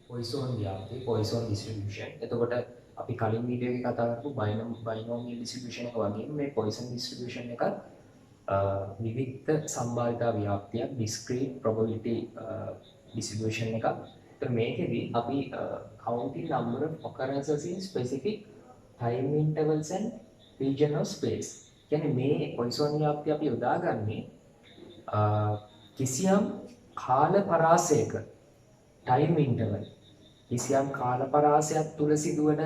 පොයිසෝන් ව්‍යාප්තිය පොයිසෝන් distribution. එතකොට අපි කලින් වීඩියෝ එකේ කතා කරපු බයිනෝමියල් ඩිස්ට්‍රිබියුෂන් එක වගේම මේ පොයිසන් ඩිස්ට්‍රිබියුෂන් එකත් විවිධ සම්භාවිතා ව්‍යාප්තියක් ඩිස්ක්‍රීට් ප්‍රොබබිලිටි ඩිස්ට්‍රිබියුෂන් එකක්. ඒතර මේකෙදි අපි counting number of occurrences in specific time intervals and region of space. කියන්නේ මේ පොයිසෝන් ව්‍යාප්තිය අපි යොදාගන්නේ කිසියම් කාල පරාසයක time interval කිසියම් කාල පරාසයක් තුල සිදුවන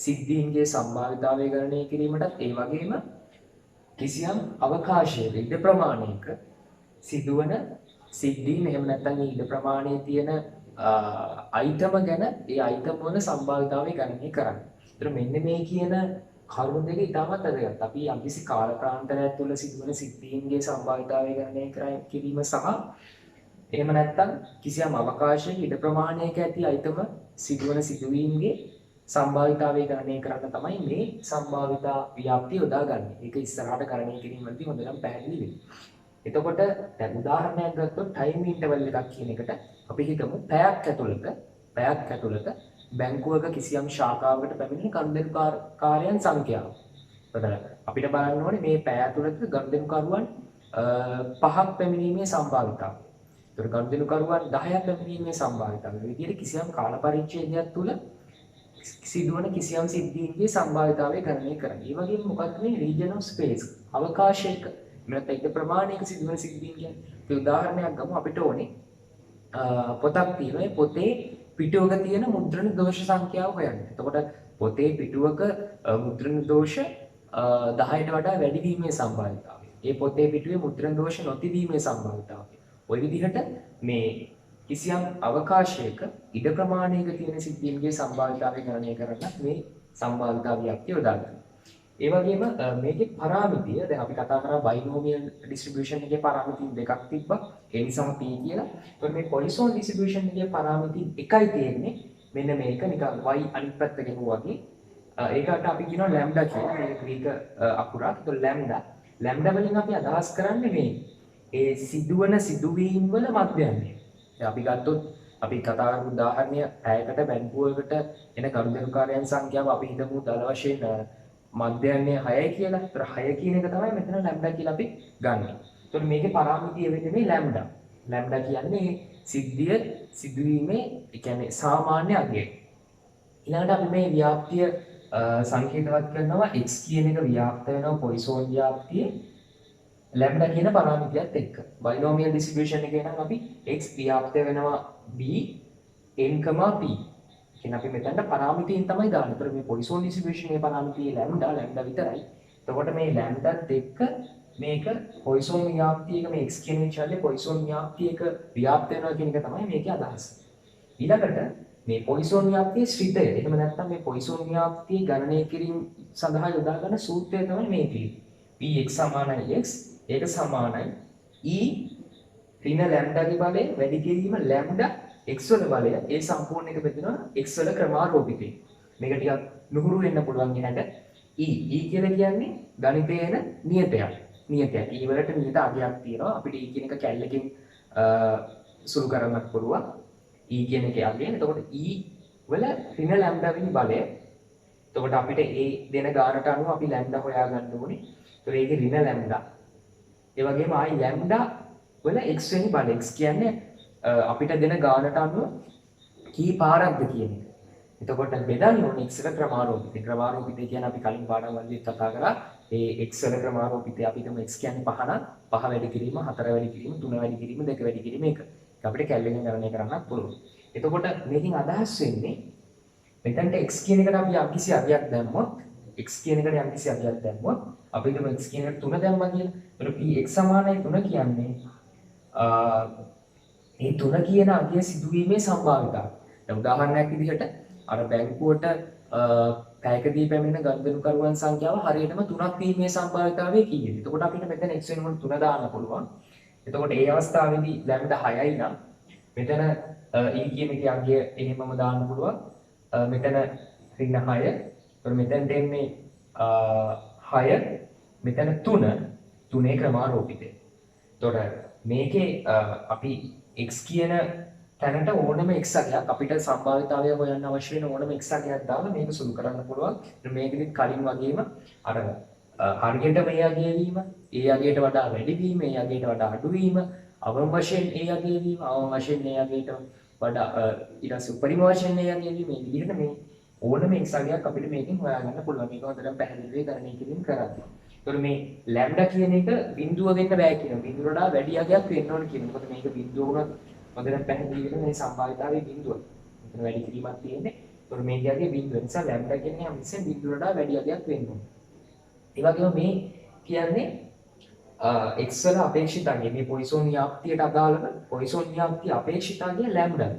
සිද්ධීන්ගේ සම්භාවිතාවය ගණනය කිරීමටත් ඒ වගේම කිසියම් අවකාශයක ඉඩ ප්‍රමාණයක සිදුවන සිද්ධීන් එහෙම නැත්නම් ඉඩ ප්‍රමාණයේ තියෙන අයිටම ගැන ඒ අයිටම වල සම්භාවිතාවය ගණනය කරන්න. ඒතර මෙන්න මේ කියන කරුණු දෙක ඉතාමත් වැදගත්. අපි යම්කිසි කාල ප්‍රාන්තරයක් තුළ සිදුවන සිද්ධීන්ගේ සම්භාවිතාවය ගණනය කිරීම සහ එහෙම නැත්නම් කිසියම් අවකාශයක ඉඩ ප්‍රමාණයක ඇති අයිටම සිදුවන සිදුවීම්ගේ සම්භාවිතාවය ගණනය කරන්න තමයි මේ සම්භාවිතා ව්‍යාප්තිය යොදාගන්නේ. ඒක ඉස්සරහට ගණනය කිරීමේදී හොඳටම පැහැදිලි වෙනවා. එතකොට දැන් උදාහරණයක් ගත්තොත් ටයිම් ඉන්ටර්වල් එකක් කියන එකට අපි හිතමු පැයක් ඇතුළත බැංකුවක කිසියම් ශාඛාවකට පැමිණෙන ගනුදෙනුකාරයන් සංඛ්‍යාව. එතකොට අපිට බලන්න ඕනේ මේ පැය ඇතුළත ගනුදෙනුකරුවන් 5ක් පැමිණීමේ සම්භාවිතාවය. එතකොට ගනුදෙනුකරුවන් 10ක් පැමිණීමේ සම්භාවිතාවය. මේ විදිහට කිසියම් කාල පරිච්ඡේදයක් තුළ සිදුවන කිසියම් සිද්ධීන්ගේ සම්භාවිතාවය ගණනය කරන්න. ඒ වගේම මොකක්ද මේ region of space අවකාශයක නැත්නම් ඉද ප්‍රමාණයක සිදුවන සිද්ධීන් කියන්නේ. ඒ උදාහරණයක් ගමු අපිට ඕනේ පොතක් තියෙනවා. පොතේ පිටුවක තියෙන මුද්‍රණ දෝෂ සංඛ්‍යාව හොයන්න. එතකොට පොතේ පිටුවක මුද්‍රණ දෝෂ 10ට වඩා වැඩි වීමේ සම්භාවිතාවය. ඒ පොතේ පිටුවේ මුද්‍රණ දෝෂ නොතිබීමේ සම්භාවිතාවය. ওই විදිහට මේ කිසියම් අවකාශයක ඉඩ ප්‍රමාණයක තියෙන සිද්ධීන්ගේ සම්භාවිතාවය ගණනය කරන්න මේ සම්භාවිතා ව්‍යාප්තිය යොදාගන්න. ඒ වගේම මේකේ පරාමිතිය දැන් අපි කතා කරා බයිනෝමියල් ඩිස්ට්‍රිබියුෂන් එකේ පරාමිතින් දෙකක් තිබ්බා. ඒ නිසාම p කියලා. ඒත් මේ පොයිසෝන් ඩිස්ට්‍රිබියුෂන් එකේ පරාමිතින් එකයි තියෙන්නේ. මෙන්න මේක නිකන් y අනිත් පැත්ත ගෙනුවා වගේ. ඒකට අපි කියනවා ලැම්ඩා කියලා. මේ ග්‍රීක අකුරක්. ඒක ලැම්ඩා වලින් අපි අදහස් කරන්නේ මේ ඒ සිදුවන සිදුවීම් වල මධ්‍යයන්ය. අපි ගත්තොත් අපි කතා කරපු උදාහරණය පැයකට බැංකුවකට එන ගනුදෙනුකාරයන් සංඛ්‍යාව අපි හිතමු දල වශයෙන් මධ්‍යයන්ය 6යි කියලා. ඒතර 6 කියන එක තමයි මෙතන ලැම්ඩා කියලා අපි ගන්නෙ. ඒතර මේකේ පරාමිතිය වෙන්නේ මේ ලැම්ඩා. ලැම්ඩා කියන්නේ සිදුවීමේ ඒ කියන්නේ සාමාන්‍ය අගය. ඊළඟට අපි මේ ව්‍යාප්තිය සංකේතවත් කරනවා x කියන එක ව්‍යාප්ත වෙනවා පොයිසෝන් ව්‍යාප්තිය ලැම්ඩා කියන පරාමිතියත් එක්ක. බයිනෝමියල් ඩිස්ට්‍රිබියුෂන් එකේ නම් අපි x ව්‍යාප්ත වෙනවා b n, p. කියන අපි මෙතනට පරාමිතියෙන් තමයි දාන්නේ. ඒතර මේ පොයිසෝන් ඩිස්ට්‍රිබියුෂන් එකේ පරාමිතිය ලැම්ඩා විතරයි. එතකොට මේ ලැම්ඩාත් එක්ක මේක පොයිසෝන් ව්‍යාප්තියක මේ x කියන විචල්ලේ පොයිසෝන් ව්‍යාප්තියක ව්‍යාප්ත වෙනවා කියන එක තමයි මේකේ අදහස. ඊළඟට මේ පොයිසෝන් ව්‍යාප්තියේ ශ්‍රිතය. එහෙම නැත්නම් මේ පොයිසෝන් ව්‍යාප්තිය ගණනය කිරීම සඳහා යොදා ගන්න සූත්‍රය තමයි මේ තියෙන්නේ. px සමානයි x ඒක සමානයි e ඍණ ලැම්ඩාගේ බලය වැඩි කිරීම ලැම්ඩා x වල බලය ඒ සම්පූර්ණ එක බෙදෙනවා x වල ක්‍රමාරෝපිතේ. මේක ටිකක් නුහුරු වෙන්න පුළුවන් ඉහට. e කියලා කියන්නේ ගණිතයේන නියතයක්. e වලට නියත අගයක් තියෙනවා. අපිට e කියන එක කැල්ලකින් සුළු කරන්නත් පුළුවන්. e කියන එකේ අගය. එතකොට e වල ඍණ ලැම්ඩා වෙනි බලය. එතකොට අපිට ඒ දෙන ගානට අනුව අපි ලැම්ඩා හොයාගන්න ඕනේ. ඒතකොට ඒකේ ඍණ ලැම්ඩා ඒ වගේම ආයි ලැම්ඩා වල x වෙනි බලය. x කියන්නේ අපිට දෙන ගානට අනුව කී පාරක්ද කියන එක. එතකොට බෙදන්න ඕනේ x වල ක්‍රමාරෝපිතය. ක්‍රමාරෝපිතය කියන්නේ අපි කලින් පාඩම්වලදී කතා කරා. ඒ x වල ක්‍රමාරෝපිතය අපි හිතමු x කියන්නේ 5 නම් 5 වැඩි කිරීම, 4 වැඩි කිරීම, 3 වැඩි කිරීම, 2 වැඩි කිරීම එක. ඒක අපිට කැලෙකින් ගණනය කරන්නත් පුළුවන්. එතකොට මේකෙන් අදහස් වෙන්නේ මෙතනට x කියන එකට අපි යම්කිසි අගයක් දැම්මොත් x කියන එකට යම්කිසි අගයක් දැම්මොත් අපි හිතමු x කියන එකට 3 දැම්මා කියලා. එතකොට px සමානයි 3 කියන්නේ මේ 3 කියන අගය සිදුවීමේ සම්භාවිතාවය. දැන් උදාහරණයක් විදිහට අර බැංකුවට පැයකදී පැමිණෙන ගනුදෙනුකරුවන් සංඛ්‍යාව හරියටම 3ක් වීමේ සම්භාවිතාවය කීයද? එතකොට අපිට මෙතන x වෙනුවට 3 දාන්න පුළුවන්. එතකොට ඒ අවස්ථාවේදී ලැම්ඩා 6යි නම් මෙතන e කියන එකේ අගය එහෙමම දාන්න පුළුවන්. මෙතන ඍණ 6. එතකොට මෙතනට එන්නේ 6 මෙතන 3 ක්‍රමාරෝපිතය. එතකොට මේකේ අපි x කියන තැනට ඕනම x අගයක් අපිට සම්භාවිතාවය හොයන්න අවශ්‍ය වෙන ඕනම x අගයක් දාලා මේක සුළු කරන්න පුළුවන්. මේකෙදිත් කලින් වගේම අර හරියට මේ අගය වීම, ඒ අගයට වඩා වැඩි වීම, ඒ අගයට වඩා අඩු වීම, අවම වශයෙන් ඒ අගය වීම, අවම වශයෙන් ඒ අගයට වඩා ඊට පස්සේ උපරිම වශයෙන් ඒ අගය වීම, මේ විදිහට මේ ඕනම x අගයක් අපිට මේකෙන් හොයාගන්න පුළුවන්. මේක හොඳට පැහැදිලිව ගණනය කිරීම කරද්දී. ඒතකොට මේ ලැම්ඩා කියන එක බිඳුව වෙන්න බෑ කියනවා. බිඳුවට වඩා වැඩි අගයක් වෙන්න ඕන කියනවා. මොකද මේක බිඳුව වුණත් හොඳට පැහැදිලි වෙන මේ සම්භාවිතාවයේ බිඳුව. මෙතන වැඩි කිරීමක් තියෙන්නේ. ඒතකොට මේ කියගේ බිඳුව නිසා ලැම්ඩා කියන්නේ හැමතිස්සෙම බිඳුවට වඩා වැඩි අගයක් වෙන්න ඕන. ඒ වගේම මේ කියන්නේ x වල අපේක්ෂිත අගය මේ පොයිසෝන් ව්‍යාප්තියට අදාළව පොයිසෝන් ව්‍යාප්තිය අපේක්ෂිත අගය ලැම්ඩා.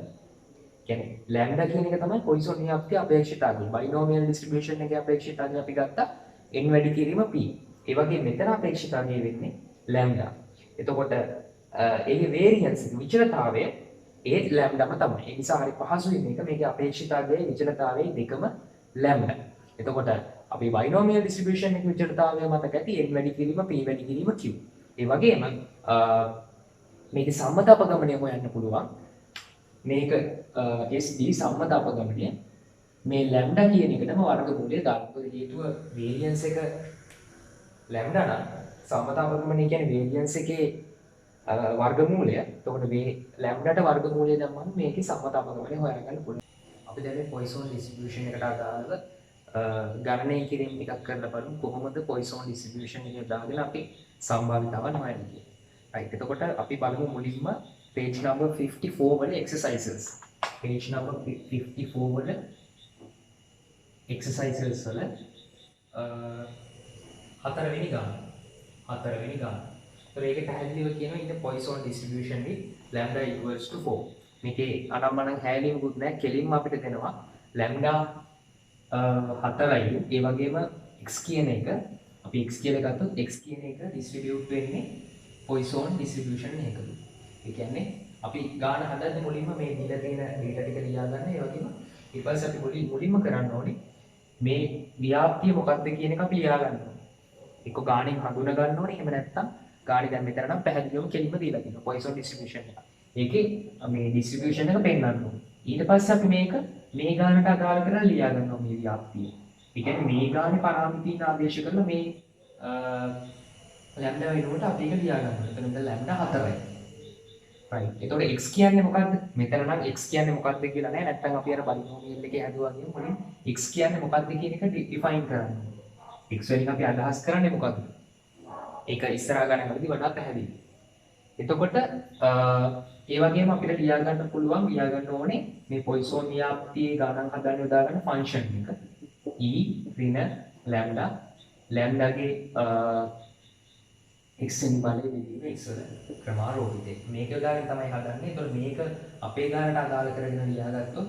කියන්නේ ලැම්ඩා කියන එක තමයි පොයිසෝන් ව්‍යාප්තිය අපේක්ෂිත අගය. බයිනෝමියල් ඩිස්ට්‍රිබියුෂන් එකේ අපේක්ෂිත අගය අපි ගත්තා n වැඩි කිරීම p. ඒ වගේ මෙතන අපේක්ෂිත අගය වෙන්නේ ලැම්ඩා. එතකොට ඒකේ වේරියන්ස් විචලතාවය ඒ ලැම්ඩාම තමයි. ඒ නිසා හරි පහසුයි මේක. මේකේ අපේක්ෂිත අගයේ විචලතාවයේ දෙකම ලැම්ඩා. එතකොට අපි බයිනෝමියල් ඩිස්ට්‍රිබියුෂන් එකේ විචලතාවය මතක ඇති n වැඩි කිරීම p වැඩි කිරීම q. ඒ වගේම මේකේ සම්මත අපගමනය හොයන්න පුළුවන්. මේක SD සම්මත අපගමනය මේ ලැම්ඩා කියන එකටම වර්ගමූලය දාන්න. මොකද හේතුව වේරියන්ස් එක ලැම්ඩා නම් සම්මත අපගමනය කියන්නේ වේරියන්ස් එකේ වර්ගමූලය. එතකොට මේ ලැම්ඩාට වර්ගමූලය දැම්මම මේකේ සම්මත අපගමනය හොයාගන්න පුළුවන්. අපි දැන් මේ පොයිසෝන් ඩිස්ට්‍රිබියුෂන් එකට අදාළව ගණනය කිරීම ටිකක් කරලා බලමු කොහොමද පොයිසෝන් ඩිස්ට්‍රිබියුෂන් එක දාගෙන අපි සම්භාවිතාවන් හොයන්නේ කියලා. right. එතකොට අපි බලමු මුලින්ම page number 54 වල exercises. page number 54 වල exercises වල හතරවෙනි ගාන. ඒතර ඒකේ පැහැදිලිව කියනවා ඉතින් Poisson distribution with lambda equals to 4. මේකේ අනම්මනම් හැලීමකුත් නැහැ. කෙලින්ම අපිට දෙනවා lambda 4යි. ඒ වගේම x කියන එක අපි x කියලා ගත්තොත් x කියන එක distribute වෙන්නේ Poisson distribution එකකට. ඒ කියන්නේ අපි ගාන හදද්දී මුලින්ම මේ දීලා තියෙන data ටික ලියා ගන්න. ඒ වගේම ඊට පස්සේ අපි මුලින්ම කරන්න ඕනේ මේ ව්‍යාප්තිය මොකක්ද කියන එක අපි ලියා ගන්න ඕනේ. එක්ක ගාණෙන් හඳුනා ගන්න ඕනේ. එහෙම නැත්නම් ගාණි දැන් මෙතන නම් පැහැදිලිවම කෙලින්ම දීලා තියෙනවා Poisson distribution එක. ඒකේ මේ distribution එක පෙන්වන්න ඕනේ. ඊට පස්සේ අපි මේක මේ ගානට අදාළ කරලා ලියා ගන්නවා මේ ව්‍යාප්තිය. ඒ කියන්නේ මේ ගානේ පරාමිතීන් ආදේශ කරලා මේ ලැම්ඩා වෙනුවට අපි ඒක ලියා ගන්නවා. එතන ඉඳන් ලැම්ඩා 4යි. right. එතකොට x කියන්නේ මොකද්ද? මෙතන නම් x කියන්නේ මොකද්ද කියලා නෑ. නැත්නම් අපි අර බයිනෝමියල් එකේ හදුවා කියන මුලින් x කියන්නේ මොකද්ද කියන එක ඩිෆයින් කරන්න. x වලින් අපි අදහස් කරන්නේ මොකද්ද? ඒක ඉස්සරහා ගණන්වලදී වඩා පැහැදිලි. එතකොට ඒ වගේම අපිට ලියා ගන්න පුළුවන් ලියා ගන්න ඕනේ මේ පොයිසෝන් ව්‍යාප්තියේ ගණන් හදන්න යොදා ගන්න ෆන්ක්ෂන් එක. e ඍණ ලැම්ඩා ලැම්ඩාගේ x වෙනි බලයේ විදිහට x වල ක්‍රමාරෝපිතය. මේක ගානේ තමයි හදන්නේ. ඒතකොට මේක අපේ ගානට අදාළ කරගෙන ලියාගත්තොත්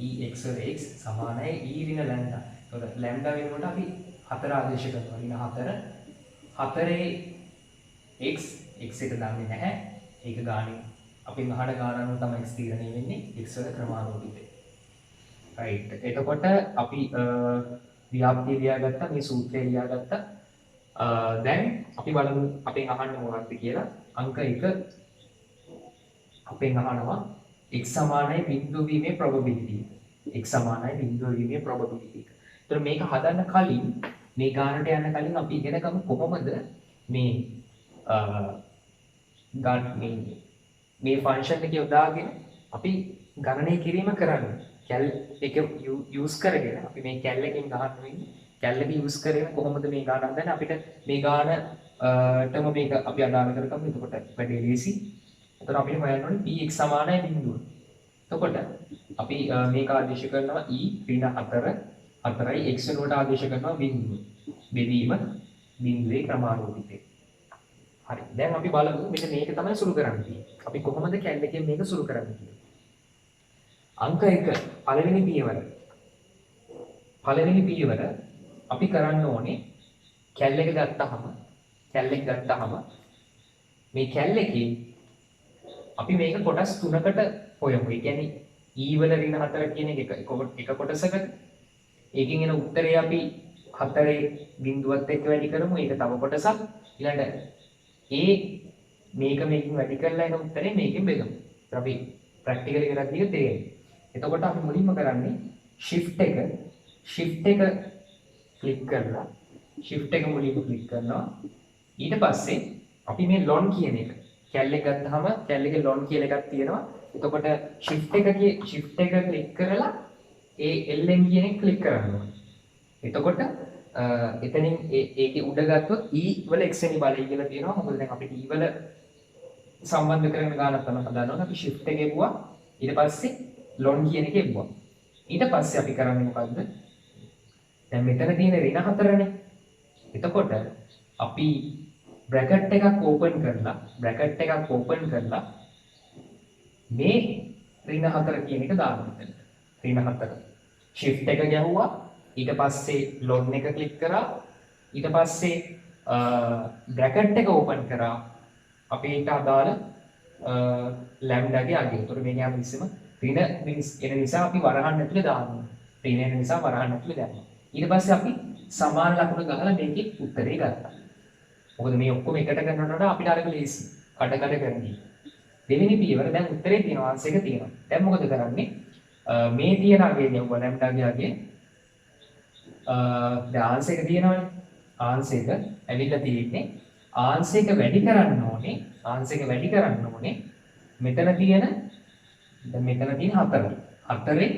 e x වල x සමානයි e ඍණ ලැම්ඩා. ඒතකොට ලැම්ඩා වෙනකොට අපි 4 ආදේශ කරනවා. ඍණ 4 4 x x එක දන්නේ නැහැ. ඒක ගානේ අපෙන් අහන ගාන අනුව තමයි x තීරණය වෙන්නේ x වල ක්‍රමාරෝපිතය. right. එතකොට අපි ව්‍යාප්තිය ලියාගත්තා. මේ සූත්‍රය ලියාගත්තා. දැන් අපි බලමු අපෙන් අහන්නේ මොකක්ද කියලා. අංක 1 අපෙන් අහනවා x සමානයි බිඳුව වීමේ probability. x සමානයි බිඳුව වීමේ probability. ඒතර මේක හදන්න කලින් මේ ගානට යන්න කලින් අපි ඉගෙන ගමු කොහොමද මේ මේ ෆන්ක්ෂන් එක යොදාගෙන අපි ගණනය කිරීම කරන්නේ. කැල් එක යූස් කරගෙන අපි මේ කැල් එකෙන් ගහන්න වෙන්නේ. කැල් එක යූස් කරගෙන කොහොමද මේ ගාන හදන්නේ? අපිට මේ ගානටම මේක අපි අදාළ කරගමු. එතකොට වැඩි ලේසි. එතකොට අපිට හොයන්න ඕනේ px සමානයි බිඳුව. එතකොට අපි මේක ආදේශ කරනවා e ඍණ 4යි x වෙනුවට ආදේශ කරනවා බිඳුව. බෙදීම බිඳුවේ ක්‍රමාරෝපිතය. හරි. දැන් අපි බලමු මෙන්න මේක තමයි සුළු කරන්න තියෙන්නේ. අපි කොහොමද කැල් එකෙන් මේක සුළු කරන්නේ කියලා. අංක 1 පළවෙනි පියවර අපි කරන්න ඕනේ කැල් එක ගත්තාම මේ කැල් එකේ අපි මේක කොටස් 3කට හොයමු. ඒ කියන්නේ e වල ඍණ 4 කියන එක කොටසකට. ඒකෙන් එන උත්තරේ අපි 4 බිඳුවත් එක්ක වැඩි කරමු. ඒක තව කොටසක්. ඊළඟට මේකෙන් වැඩි කරලා එන උත්තරේ මේකෙන් බෙදමු. අපි ප්‍රැක්ටිකලි කරද්දී තේරෙන්නේ. එතකොට අපි මුලින්ම කරන්නේ shift එක ක්ලික් කරලා shift එක මුලින්ම ක්ලික් කරනවා. ඊට පස්සේ අපි මේ lon කියන එක කැල් එක ගත්තාම කැල් එකේ lon කියලා එකක් තියෙනවා. එතකොට shift එක ක්ලික් කරලා ඒ ln කියන එක ක්ලික් කරන්න ඕනේ. එතකොට එතනින් ඒකේ උඩ ගත්තොත් e වල x වෙනි බලය කියලා තියෙනවා. මොකද දැන් අපිට e වල සම්බන්ධ කරගෙන ගානක් තමයි හදාගන්න. අපි shift එක ගෙවුවා. ඊට පස්සේ lon කියන එක ගෙවුවා. ඊට පස්සේ අපි කරන්නේ මොකද්ද? දැන් මෙතන තියෙන ඍණ 4නේ. එතකොට අපි බ්‍රැකට් එකක් ඕපන් කරලා මේ ඍණ 4 කියන එක දාන්න මෙතන. ඍණ 4. shift එක ගැහුවා. ඊට පස්සේ lon එක ක්ලික් කරා. ඊට පස්සේ බ්‍රැකට් එක ඕපන් කරා. අපි ඒක අදාළ ලැම්ඩාගේ අගය. ඒතකොට මේක යම් ඉස්සෙම ඍණ එන නිසා අපි වරහන් ඇතුලේ දානවා. ඍණ එන නිසා වරහන් ඇතුලේ දානවා. ඊට පස්සේ අපි සමාන ලකුණ ගහලා මේකේ උත්තරේ ගත්තා. මොකද මේ ඔක්කොම එකට කරනකොට වඩා අපිට අරක ලේසි. කඩ කරන්නේ. දෙවෙනි පියවර දැන් උත්තරේ තියෙනවා ආන්සර් එක තියෙනවා. දැන් මොකද කරන්නේ? මේ තියෙන අගය ගෙවුවා ලැම්ඩාගේ අගය. දැන් ආන්සර් එක තියෙනවනේ. ආන්සර් එක ඇවිල්ලා තියෙන්නේ ආන්සර් එක වැඩි කරන්න ඕනේ. මෙතන තියෙන 4. 4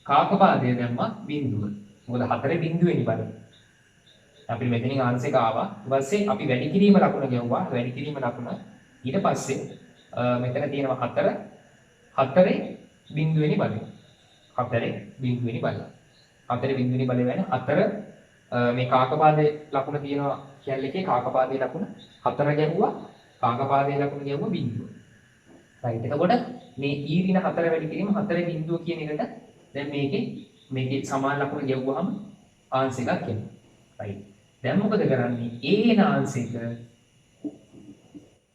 කාකපාදය දැම්මා බිඳුව. මොකද 4 බිඳුවෙනි බලන්න. අපි මෙතනින් ආන්සර් එක ආවා. ඊට පස්සේ අපි වැඩි කිරීම ලකුණ ගෙවුවා. වැඩි කිරීම ලකුණ. ඊට පස්සේ මෙතන තියෙනවා 4. 4 බිඳුවෙනි බලය. 4 බිඳුවෙනි බලය. 4 බිඳුවෙනි බලය වෙන 4 මේ කාකපාදයේ ලකුණ තියෙනවා කැල් එකේ කාකපාදයේ ලකුණ 4 ගැහුවා. කාකපාදයේ ලකුණ ගැහුවා බිඳුව. right. එතකොට මේ e ඍණ 4 වැඩි කිරීම 4 බිඳුව කියන එකට දැන් මේකේ සමාන ලකුණ ගැහුවාම ආන්සර් එකක් එනවා. right. දැන් මොකද කරන්නේ? a න ආන්සර් එක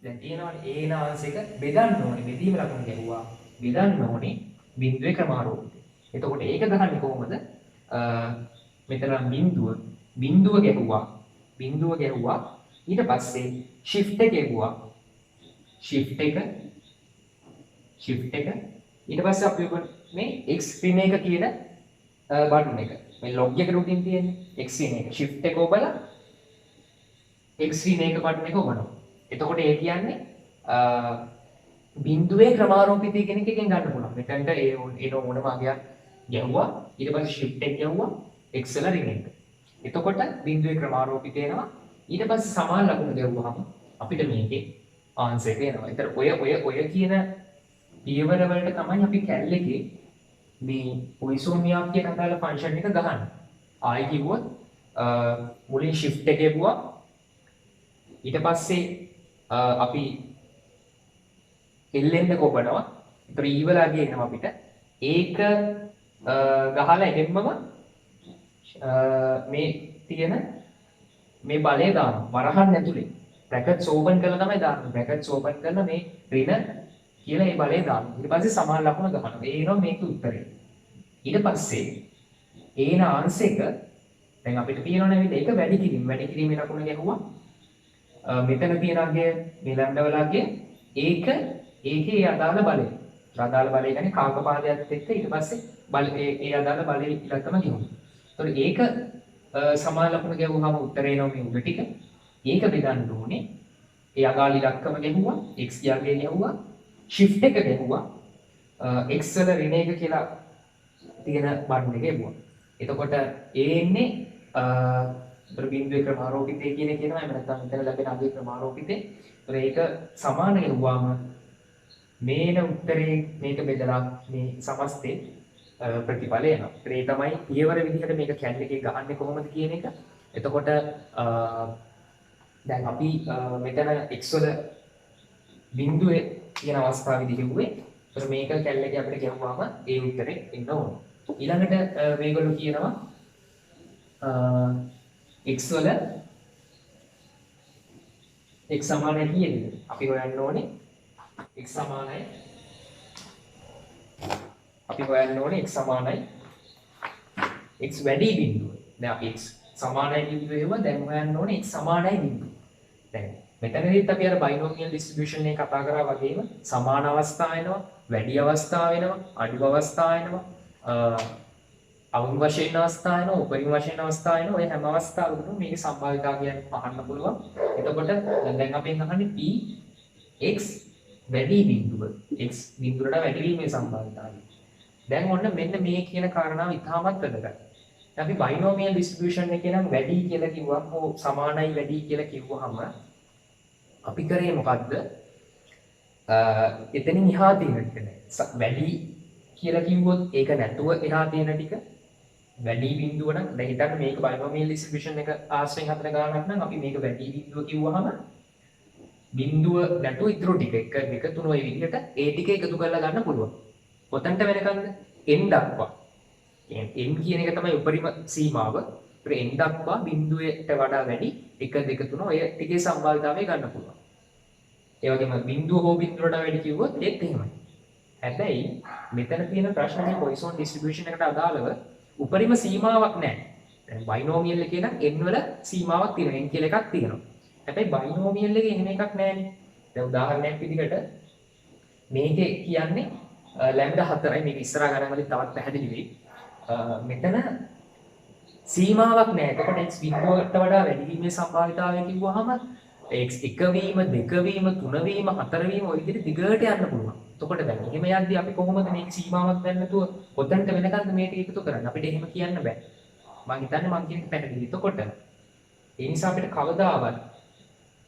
දැන් තියෙනවානේ a න ආන්සර් එක බෙදන්න ඕනේ. බෙදීම ලකුණ ගැහුවා. බෙදන්න ඕනේ බිඳුවේ ක්‍රමාරෝපණය. එතකොට ඒක ගහන්නේ කොහොමද? මෙතන බිඳුව ගැහුවා. ඊට පස්සේ shift එක ගැහුවා. shift එක ඊට පස්සේ අපි මේ x ඍණ එක කියන බටන් එක මේ log එකට උඩින් තියෙන්නේ x ඍණ එක shift එක ඔබලා x ඍණ එක බටන් එක ඔබනවා. එතකොට ඒ කියන්නේ බිඳුවේ ක්‍රමාරෝපිතය කියන එකෙන් ගන්න පුළුවන්. මෙතනට ඒ ඕනම අගයක් ගැහුවා. ඊට පස්සේ shift එක ගැහුවා x වල ඍණ එක. එතකොට බිඳුවේ ක්‍රමාරෝපිතය එනවා. ඊට පස්සේ සමාන ලකුණු ගැහුවාම අපිට මේකේ ආන්සර් එක එනවා. ඒතර ඔය කියන පියවර වලට තමයි අපි කැල් එකේ මේ පොයිසෝනියාම් කියන අදාළ ෆන්ක්ෂන් එක ගහන්නේ. ආයි කිව්වොත් මුලින් shift එක ගැහුවා. ඊට පස්සේ අපි ln එක ඔබනවා. ඒතර e වල අගය එනවා අපිට. ඒක ගහලා එගෙම්මම මේ තියෙන මේ බලය දානවා වරහන් ඇතුලේ බ්‍රැකට්ස් ඕපන් කරලා තමයි දාන්නේ. බ්‍රැකට්ස් ඕපන් කරලා මේ ඍණ කියලා මේ බලය දානවා. ඊට පස්සේ සමාන ලකුණ ගන්නවා. ඒ එනවා මේක උත්තරේ. ඊට පස්සේ ඒන ආන්සර් එක දැන් අපිට තියෙනවනේ නේද? ඒක වැඩි කිරීමේ ලකුණ ගැහුවා. මෙතන තියෙන අගය මේ ලැම්ඩා වල අගය ඒකේ අදාළ බලය. අදාළ බලය කියන්නේ කාකපාදයක් එක්ක ඊට පස්සේ ඒ අදාළ බලය ඉලක්කම ගෙවුවා. ඒතකොට ඒක සමාන ලකුණ ගැහුවාම උත්තරේ එනවා මේ උඩ ටික. ඒක බෙදන්න ඕනේ. ඒ අදාළ ඉලක්කම ගැහුවා x යගේ ගැහුවා. shift එක ගැහුවා. x වල ඍණ එක කියලා තියෙන බටන් එක ගැහුවා. එතකොට එන්නේ බිඳුවේ ක්‍රමාරෝපිතය කියන එක කියනවා. එහෙම නැත්නම් මෙතන ලැබෙන අගේ ක්‍රමාරෝපිතේ. ඒතර ඒක සමාන ගැහුවාම මේන උත්තරේ මේක බෙදලා මේ සමස්තේ ප්‍රතිඵලය එනවා. ඒ තමයි පියවර විදිහට මේක කැල් එකේ ගහන්නේ කොහොමද කියන එක. එතකොට දැන් අපි මෙතන x වල බිඳුවේ කියන අවස්ථාවේදී කිව්වේ ඒතර මේක කැල් එකේ අපිට කියවුවාම ඒ උත්තරේ එන්න ඕන. ඊළඟට මේගොල්ලෝ කියනවා x වල x සමානයි කීයද? අපි හොයන්න ඕනේ x සමානයි x වැඩි බිඳුව. දැන් අපි x සමානයි බිඳුව එහෙම දැන් හොයන්න ඕනේ x සමානයි බිඳුව. දැන් මෙතනදීත් අපි අර බයිනෝමියල් ඩිස්ට්‍රිබියුෂන් එක කතා කරා වගේම සමාන අවස්ථා වෙනවා, වැඩි අවස්ථා වෙනවා, අඩු අවස්ථා වෙනවා, අවුන් වශයෙන් අවස්ථා වෙනවා, උපරිම වශයෙන් අවස්ථා වෙනවා. ඔය හැම අවස්ථාවකටම මේකේ සම්භාවිතාවයන් අහන්න පුළුවන්. එතකොට දැන් අපි අහන්නේ p x වැඩි බිඳුව x බිඳුවට වැඩි වීමේ සම්භාවිතාවය. දැන් ඔන්න මෙන්න මේ කියන කාරණාව ඉතාමත් වැදගත්. අපි බයිනෝමියල් ඩිස්ට්‍රිබියුෂන් එකේ නම් වැඩි කියලා කිව්වම හෝ සමානයි වැඩි කියලා කිව්වහම අපි කරේ මොකද්ද? එතනින් එහා තියෙන ටික නෑ. වැඩි කියලා කිව්වොත් ඒක නැතුව එහා තියෙන ටික වැඩි බිඳුව නම් දැන් හිතන්න මේක බයිනෝමියල් ඩිස්ට්‍රිබියුෂන් එක ආශ්‍රයෙන් හතර ගානක් නම් අපි මේක වැඩි බිඳුව කිව්වහම බිඳුව නැතුව ඉතුරු ටික 1 2 3 ඔය විදිහට ඒ ටික එකතු කරලා ගන්න පුළුවන්. කොතනට වෙනකන්ද? n දක්වා. n කියන එක තමයි උපරිම සීමාව. n දක්වා බිඳුවට වඩා වැඩි 1 2 3 ඔය ටිකේ සම්භාවිතාවය ගන්න පුළුවන්. ඒ වගේම බිඳුව හෝ බිඳුවට වැඩි කිව්වොත් ඒත් එහෙමයි. හැබැයි මෙතන තියෙන ප්‍රශ්නේ පොයිසන් ඩිස්ට්‍රිබියුෂන් එකට අදාළව උපරිම සීමාවක් නැහැ. දැන් බයිනෝමියල් එකේ නම් n වල සීමාවක් තියෙනවා. n කියලා එකක් තියෙනවා. හැබැයි බයිනෝමියල් එකේ එහෙම එකක් නැහැනේ. දැන් උදාහරණයක් විදිහට මේකේ කියන්නේ ලැම්ඩා 4යි. මේක ඉස්සරහා ගණන් වලින් තවත් පැහැදිලි වෙයි. මෙතන සීමාවක් නැහැ. එතකොට x බිඳුවට වඩා වැඩි වීමේ සම්භාවිතාවය කිව්වහම x 1 වීම 2 වීම 3 වීම 4 වීම ඔය විදිහට දිගට යන්න පුළුවන්. එතකොට දැන් එහෙම යද්දි අපි කොහොමද මේක සීමාවක් දැන් නැතුව කොතනට වෙනකන්ද මේක එකතු කරන්නේ? අපිට එහෙම කියන්න බෑ. මම හිතන්නේ මම කියන එක පැහැදිලි. එතකොට ඒ නිසා අපිට කවදාවත්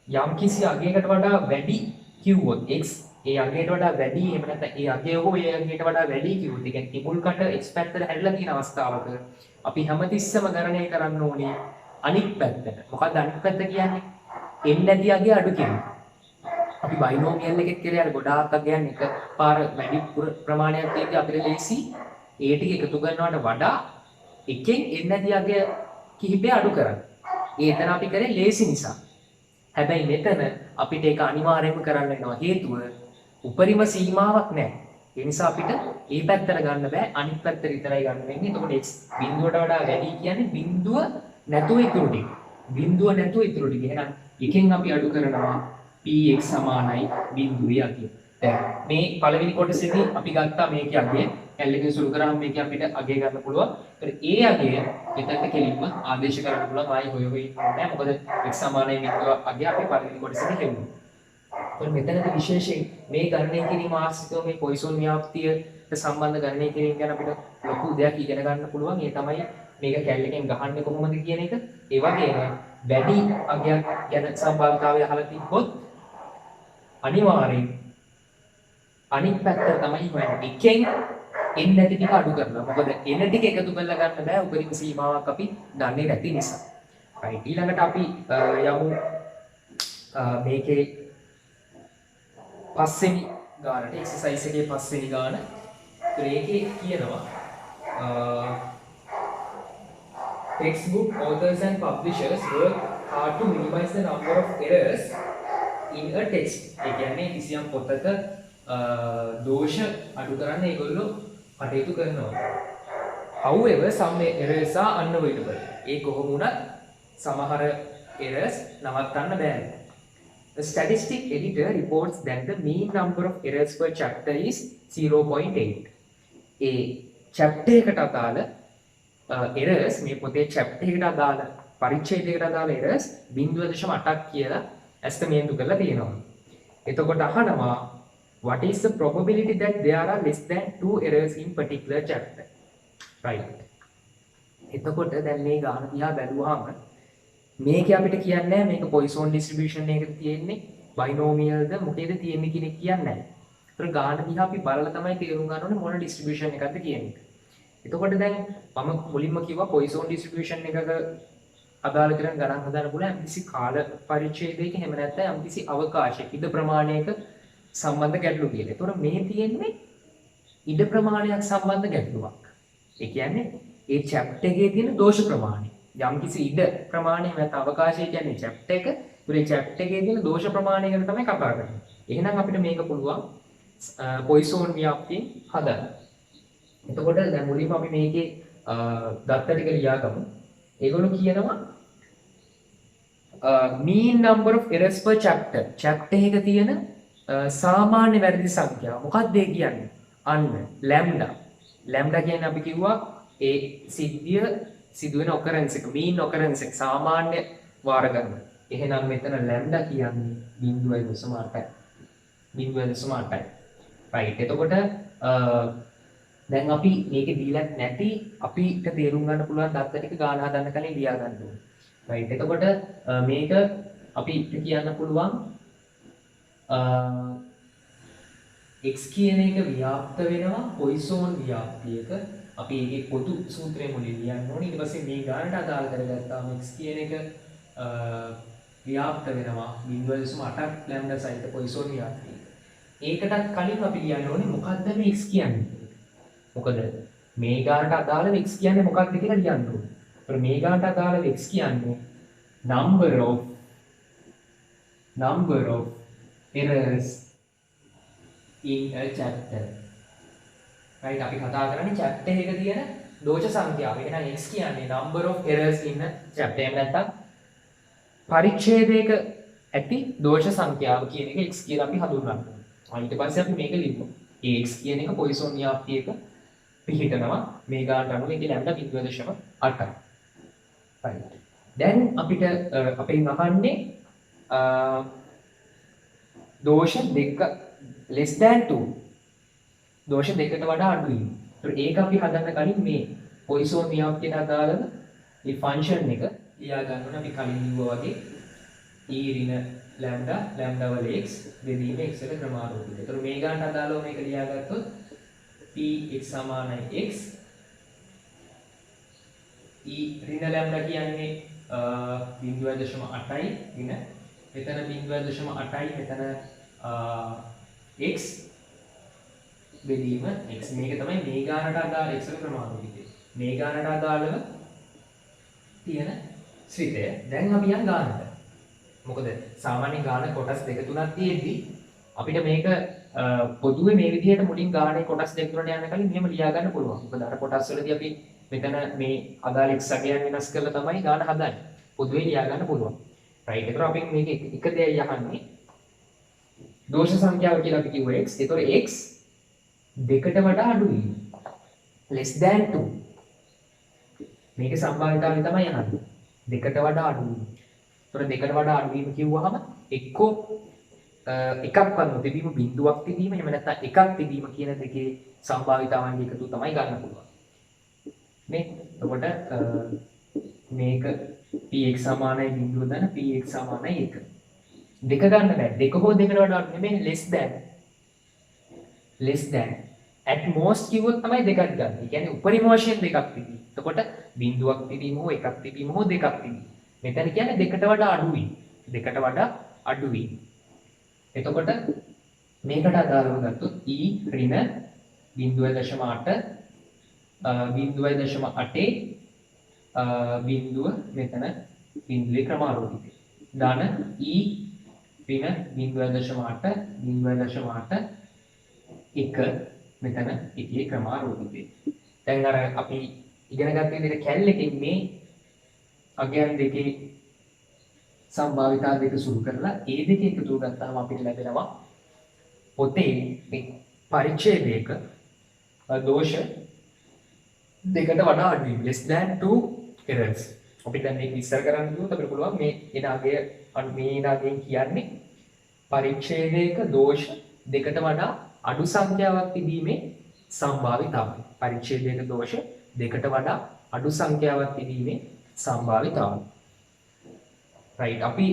යම් කිසි අගයකට වඩා වැඩි කිව්වොත් x ඒ අගයට වඩා වැඩි එහෙම නැත්නම් ඒ අගය හෝ ඒ අගයට වඩා වැඩි කිව්වොත් ඒ කියන්නේ තිබුල් කට x පැත්තට හැරිලා තියෙන අවස්ථාවක අපි හැමතිස්සම ගණනය කරන්න ඕනේ අනිත් පැත්තට. මොකද්ද අනිත් පැත්ත කියන්නේ? n නැති අගය අඩු කිරීම. අපි බයිනෝමියල් එකෙත් කියලා අර ගොඩාක් අගයන් එක පාර වැඩි ප්‍රමාණයක් තියෙද්දි අපිට ලේසි ඒ ටික එකතු කරනවට වඩා එකෙන් n නැති අගය කිහිපය අඩු කරන්න. ඒතන අපි කරේ ලේසි නිසා. හැබැයි මෙතන අපිට ඒක අනිවාර්යයෙන්ම කරන්න වෙනවා හේතුව උපරිම සීමාවක් නැහැ. ඒ නිසා අපිට මේ පැත්තට ගන්න බෑ අනිත් පැත්තට විතරයි ගන්න වෙන්නේ. එතකොට x බිඳුවට වඩා වැඩි කියන්නේ බිඳුව නැතුව ඉතුරු ටික. බිඳුව නැතුව ඉතුරු ටික. එහෙනම් එකෙන් අපි අඩු කරනවා px සමානයි බිඳුවේ අගය. දැන් මේ පළවෙනි කොටසේදී අපි ගත්තා මේකේ අගය. L එකෙන් සුළු කරාම මේක අපිට අගය ගන්න පුළුවන්. ඒ අගය මෙතනට කෙලින්ම ආදේශ කරන්න පුළුවන්. ආයි හොය හොය නෑ. මොකද x සමානයි බිඳුව අගය අපි පළවෙනි කොටසේදී හෙව්වා. ඒත් මෙතනදී විශේෂයෙන් මේ ගණනය කිරීම ආශ්‍රිතව මේ පොයිසන් ව්‍යාප්තියට සම්බන්ධ ගණනය කිරීම ගැන අපිට ලොකු දෙයක් ඉගෙන ගන්න පුළුවන්. ඒ තමයි මේක කැලලකින් ගහන්නේ කොහොමද කියන එක. ඒ වගේම වැඩි අගයක් ගැන සම්භාවිතාවය අහලා තිබ්බොත් අනිවාර්යෙන් අනිත් පැත්ත තමයි හොයන්නේ. එකෙන් n නැති ටික අඩු කරනවා. මොකද n ටික එකතු කරලා ගන්න බෑ උපරිම සීමාවක් අපි දන්නේ නැති නිසා. right ඊළඟට අපි යමු මේකේ පස්වෙනි ගානට එක්සර්සයිස් එකේ පස්වෙනි ගාන. ඒකේ කියනවා textbook authors and publishers work hard to minimize the number of errors in a text. ඒ කියන්නේ කිසියම් පොතක දෝෂ අඩු කරන්න ඒගොල්ලෝ කටයුතු කරනවා. However, some errors are unavoidable. ඒ කොහොම වුණත් සමහර errors නවත්තන්න බෑ. The statistic editor reports that the mean number of errors per chapter is 0.8. A chapter එකට අදාළ errors මේ පොතේ chapter එකට අදාළ පරිච්ඡේදයකට අදාළ errors 0.8ක් කියලා estimate කරලා තියෙනවා. එතකොට අහනවා what is the probability that there are less than 2 errors in particular chapter? Right. එතකොට දැන් මේ ගාන දිහා බැලුවාම මේකේ අපිට කියන්නේ මේක පොයිසන් ඩිස්ට්‍රිබියුෂන් එකක තියෙන්නේ බයිනෝමියල්ද මොකේද තියෙන්නේ කියන එක කියන්නේ නැහැ. ඒතර ගාන දිහා අපි බලලා තමයි තේරුම් ගන්න ඕනේ මොන ඩිස්ට්‍රිබියුෂන් එකක්ද කියන එක. එතකොට දැන් මම මුලින්ම කිව්වා පොයිසන් ඩිස්ට්‍රිබියුෂන් එකක අදාළ කරන ගණන් හදාන්න පුළුවන් යම්කිසි කාල පරිච්ඡේදයක එහෙම නැත්නම් යම්කිසි අවකාශයක ඉඩ ප්‍රමාණයක සම්බන්ධ ගැටලු කියලා. ඒතකොට මේ තියෙන්නේ ඉඩ ප්‍රමාණයක් සම්බන්ධ ගැටලුවක්. ඒ කියන්නේ ඒ chapter එකේ තියෙන දෝෂ ප්‍රමාණය. යම්කිසි ඉඩ ප්‍රමාණය නැත්නම් අවකාශය කියන්නේ chapter එක. ඒ chapter එකේ තියෙන දෝෂ ප්‍රමාණය ගැන තමයි කතා කරන්නේ. එහෙනම් අපිට මේක පුළුවන් පොයිසන් ව්‍යාප්තියෙන් හදන්න. එතකොට දැන් මුලින්ම අපි මේකේ දත්ත ටික ලියාගමු. ඒගොල්ලෝ කියනවා mean number of errors per chapter. chapter එක තියෙන සාමාන්‍ය වැරදි සංඛ්‍යාව. මොකක්ද ඒ කියන්නේ? අන්න lambda. lambda කියන්නේ අපි කිව්වා ඒ සිද්ධිය සිදුවෙන occurrence එක, mean occurrence එක සාමාන්‍ය වාර ගන්න. එහෙනම් මෙතන lambda කියන්නේ 0.8යි. 0.8යි. right. එතකොට දැන් අපි මේකේ දීලා නැති අපිට තේරුම් ගන්න පුළුවන් දත්ත ටික ගාන හදන්න කලින් ලියා ගන්න ඕනේ. right. එතකොට මේක අපිට කියන්න පුළුවන් x කියන එක ව්‍යාප්ත වෙනවා පොයිසෝන් ව්‍යාප්තියක. අපි ඒකේ පොදු සූත්‍රය මුලින් ලියන්න ඕනේ. ඊට පස්සේ මේ ගානට අදාළ කරගත්තාම x කියන එක ව්‍යාප්ත වෙනවා 0.8ක් ලැම්ඩා සහිත පොයිසෝන් ව්‍යාප්තියක. ඒකටත් කලින් අපි ලියන්න ඕනේ මොකක්ද මේ x කියන්නේ? මොකද මේ ගානට අදාළව x කියන්නේ මොකක්ද කියලා ලියන්න ඕනේ. ඒතර මේ ගානට අදාළව x කියන්නේ number of errors in a chapter. right. අපි කතා කරන්නේ chapter එකක තියෙන දෝෂ සංඛ්‍යාව. එහෙනම් x කියන්නේ number of errors in a chapter. එහෙම නැත්නම් පරිච්ඡේදයක ඇති දෝෂ සංඛ්‍යාව කියන එක x කියලා අපි හඳුන්වනවා. ඊට පස්සේ අපි මේක ලියමු. ඒ x කියන එක පොයිසෝන් ව්‍යාප්තියක පිහිටනවා. මේ ගානට අනුව ඒකේ ලැම්ඩා 0.8යි. right. දැන් අපිට අපෙන් අහන්නේ දෝෂ දෙක less than 2. දෝෂ දෙකට වඩා අඩු වීම. ඒත් ඒක අපි හදන්න කලින් මේ පොයිසෝන් ව්‍යාප්තියට අදාළව මේ ෆන්ක්ෂන් එක ලියා ගන්න ඕනේ. අපි කලින් කිව්වා වගේ e ඍණ ලැම්ඩා වල x බෙදීම x වල ක්‍රමානුරූපීව. ඒතර මේ ගානට අදාළව මේක ලියාගත්තොත් p x සමානයි x e ඍණ ලැම්ඩා කියන්නේ 0.8යි ඍණ මෙතන 0.8යි මෙතන x බෙදීම x. මේක තමයි මේ ගානට අදාළ x වල ක්‍රමානුරූපීව. මේ ගානට අදාළව තියෙන ශ්‍රිතය. දැන් අපි යන ගානට. මොකද සාමාන්‍ය ගාන කොටස් දෙක තුනක් තියෙද්දි අපිට මේක පොදුවේ මේ විදිහට මුලින් ගානේ කොටස් දෙක තුනට යන්න කලින් මෙහෙම ලියා ගන්න පුළුවන්. මොකද අර කොටස් වලදී අපි මෙතන මේ අදාළ x අගයන් වෙනස් කරලා තමයි ගාන හදන්නේ. පොදුවේ ලියා ගන්න පුළුවන්. right. ඒතර අපි මේක එක දෙයයි යහන්නේ. දෝෂ සංඛ්‍යාව කියලා අපි කිව්වා x. ඒතර x දෙකට වඩා අඩු වීම. less than 2. මේකේ සම්භාවිතාවය තමයි යහන්නේ. දෙකට වඩා අඩු වීම. ඒතර දෙකට වඩා අඩු වීම කිව්වහම එක්කෝ එකක්වත් නොතිබීම බිඳුවක් තිබීම එහෙම නැත්නම් එකක් තිබීම කියන දෙකේ සම්භාවිතාවන්ගේ එකතු තමයි ගන්න පුළුවන්. මේ එතකොට මේක px සමානයි බිඳුව දන px සමානයි 1. දෙක ගන්න බෑ. දෙක හෝ දෙකට වඩා අඩු නෙමෙයි less than at most කිව්වොත් තමයි දෙකක් ගන්න. ඒ කියන්නේ උපරිම වශයෙන් දෙකක් තිබී. එතකොට බිඳුවක් තිබීම හෝ එකක් තිබීම හෝ දෙකක් තිබී. මෙතන කියන්නේ දෙකට වඩා අඩුයි. දෙකට වඩා අඩුයි. එතකොට මේකට අදාළව ගත්තොත් e ඍණ 0.8 0.8 බිඳුව මෙතන බිඳුවේ ක්‍රමානුරූපීව. ධන e ඍණ 0.8 0.8 1 මෙතන එකේ ක්‍රමානුරූපීව. දැන් අර අපි ඉගෙන ගත්ත විදිහට කැල්ලකින් මේ අගයන් දෙකේ සම්භාවිතා දෙක සුළු කරලා ඒ දෙක එකතු කරගත්තාම අපිට ලැබෙනවා පොතේ පරිච්ඡේදයක දෝෂ දෙකට වඩා අඩු වීම less than 2 errors. අපි දැන් මේක විස්තර කරන්න කිව්වොත් අපිට පුළුවන් මේ එන අගයෙන් කියන්නේ පරිච්ඡේදයක දෝෂ දෙකට වඩා අඩු සංඛ්‍යාවක් තිබීමේ සම්භාවිතාවය. පරිච්ඡේදයක දෝෂ දෙකට වඩා අඩු සංඛ්‍යාවක් තිබීමේ සම්භාවිතාවය. right. අපි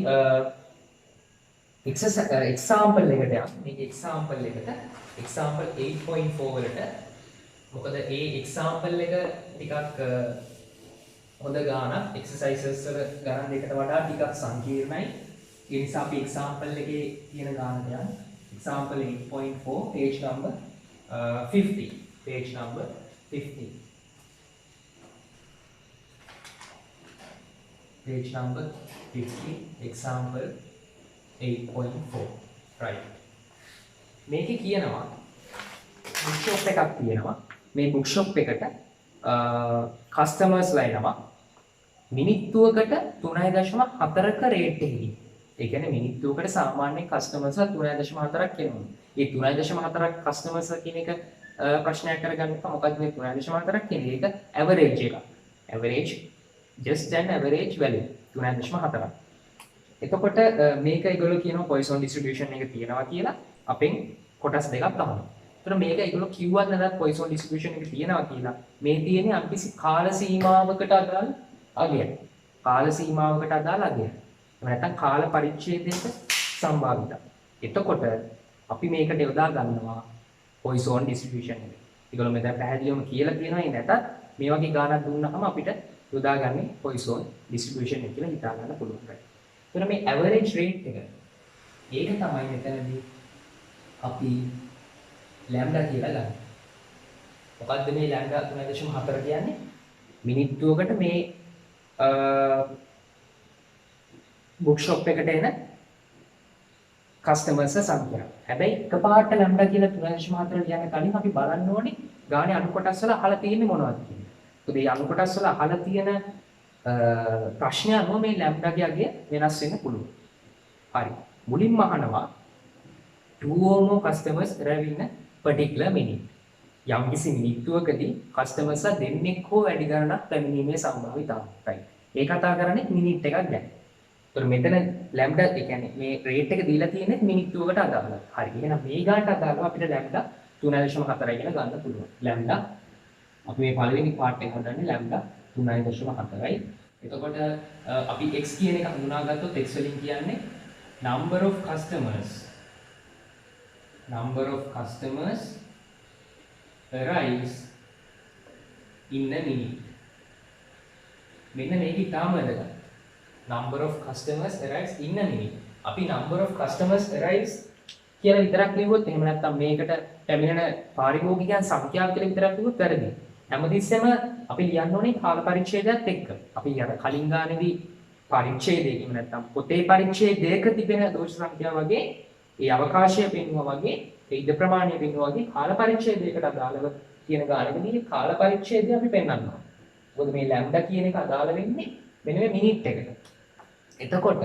example එකට යමු. මේක example එකට example 8.4 වලට මොකද ඒ example එක ටිකක් හොඳ ගානක් exercises වල ගණන් දෙකට වඩා ටිකක් සංකීර්ණයි. ඒ නිසා අපි example එකේ තියෙන ගානට යමු. example 8.4 page number 50. page number 50. page number 50 example 8.4. right. මේකේ කියනවා bookshop එකක් තියෙනවා. මේ bookshop එකට customers ලා එනවා. මිනිත්තුවකට 3.4ක රේට් එකකින්. ඒ කියන්නේ මිනිත්තුවකට සාමාන්‍ය කස්ටමර්ස්ලා 3.4ක් එනවා. ඒ 3.4ක් කස්ටමර්ස්ලා කියන එක ප්‍රශ්නයක් කරගන්න එපා. මොකද මේ 3.4ක් කියන්නේ ඒක ඇවරේජ් එක. Average just an average value 3.4ක්. එතකොට මේක ඒගොල්ලෝ කියනවා Poisson distribution එක තියෙනවා කියලා අපෙන් කොටස් දෙකක් අහනවා. ඒතර මේක ඒගොල්ලෝ කිව්වත් නැත්නම් Poisson distribution එක තියෙනවා කියලා මේ තියෙන්නේ අම්කිසි කාල සීමාවකට අදාළ අගයක්. කාල සීමාවකට අදාළ අගයක්. එහෙම නැත්නම් කාල පරිච්ඡේදයක සම්භාවිතය. එතකොට අපි මේකට යොදා ගන්නවා Poisson distribution එක. ඒගොල්ලෝ මෙතන පැහැදිලිවම කියලා තියෙනවා නැතත් මේ වගේ ගාණක් දුන්නාම අපිට යොදාගන්නේ Poisson distribution එක කියලා හිතා ගන්න පුළුවන්. එතන මේ average rate එක ඒක තමයි මෙතනදී අපි lambda කියලා ගන්න. මොකද්ද මේ lambda 3.4 කියන්නේ? මිනිත්තුවකට මේ බුක් ෂොප් එකට එන කස්ටමර්ස් සංඛ්‍යාව. හැබැයි එකපාරට lambda කියලා 3.4 කියන්න කලින් අපි බලන්න ඕනේ ගානේ අණු කොටස් වල අහලා තියෙන්නේ මොනවද කියලා. මොකද මේ අණු කොටස් වල අහලා තියෙන ප්‍රශ්නය අනුව මේ lambda ගේ අගය වෙනස් වෙන්න පුළුවන්. හරි. මුලින්ම අහනවා 2 or more customers arrive in a particular minute. යම් කිසි මිනිත්තුවකදී කස්ටමර්ස් දෙන්නෙක් හෝ වැඩි ගණනක් පැමිණීමේ සම්භාවිතාවයි. ඒ කතා කරන්නේ මිනිත් එකක් ගැන. ඒතර මෙතන lambda ඒ කියන්නේ මේ රේට් එක දීලා තියෙන්නේ මිනිත්තුවකට අදාළව. හරි. එහෙනම් මේ ගානට අදාළව අපිට lambda 3.4 කියලා ගන්න පුළුවන්. lambda අපි මේ පළවෙනි පාර්ට් එක හදන්නේ lambda 3.4යි. එතකොට අපි x කියන එක හඳුනාගත්තොත් x වලින් කියන්නේ number of customers arrives in a minute. මෙන්න මේක ඉතාම වැදගත්. number of customers arrives in a minute. අපි number of customers arrives කියලා විතරක් ලියුවොත් එහෙම නැත්නම් මේකට පැමිණෙන පාරිභෝගිකයන් සංඛ්‍යාව කියලා විතරක් ලියුවොත් වැරදි. හැමතිස්සෙම අපි ලියන්න ඕනේ කාල පරිච්ඡේදයත් එක්ක. අපි අර කලින් ගානේදී පරිච්ඡේදය එහෙම නැත්නම් පොතේ පරිච්ඡේදයක තිබෙන දෝෂ සංඛ්‍යාව වගේ ඒ අවකාශය පෙන්වුවා වගේ ඒ ඉද ප්‍රමාණය පෙන්වුවා වගේ කාල පරිච්ඡේදයකට අදාළව කියන ගානකදී කාල පරිච්ඡේදය අපි පෙන්වනවා. මොකද මේ lambda කියන එක අදාළ වෙන්නේ මෙන්න මේ මිනිත් එකට. එතකොට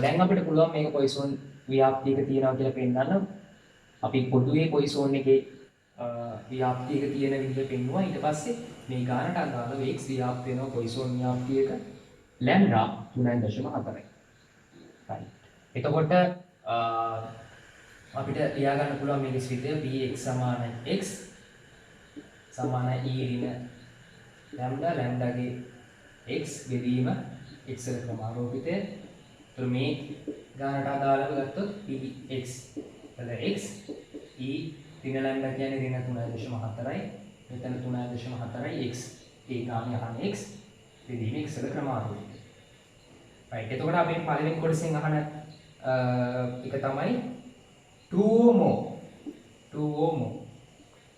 දැන් අපිට පුළුවන් මේක Poisson ව්‍යාප්තියක තියනවා කියලා පෙන්නන්න. අපි පොදුවේ Poisson එකේ ව්‍යාප්තියක තියෙන විදිහ පෙන්වුවා. ඊට පස්සේ මේ ගානට අදාළව x ව්‍යාප්ත වෙනවා Poisson ව්‍යාප්තියක lambda 3.4යි. right. එතකොට අපිට ලියා ගන්න පුළුවන් මේ විදිහට px සමාන x සමාන e ඍණ lambda ගේ x බෙදීම x වල ක්‍රමාරෝපිතය. ඒතර මේ ගානට අදාළව ගත්තොත් px වල x e ඍණ lambda කියන්නේ ඍණ 3.4යි. මෙතන 3.4යි x ඒ ගානේ අහන x බෙදීම x වල ක්‍රමාරෝපිතය. right. එතකොට අපි පළවෙනි කොටසෙන් අහන එක තමයි 2 or more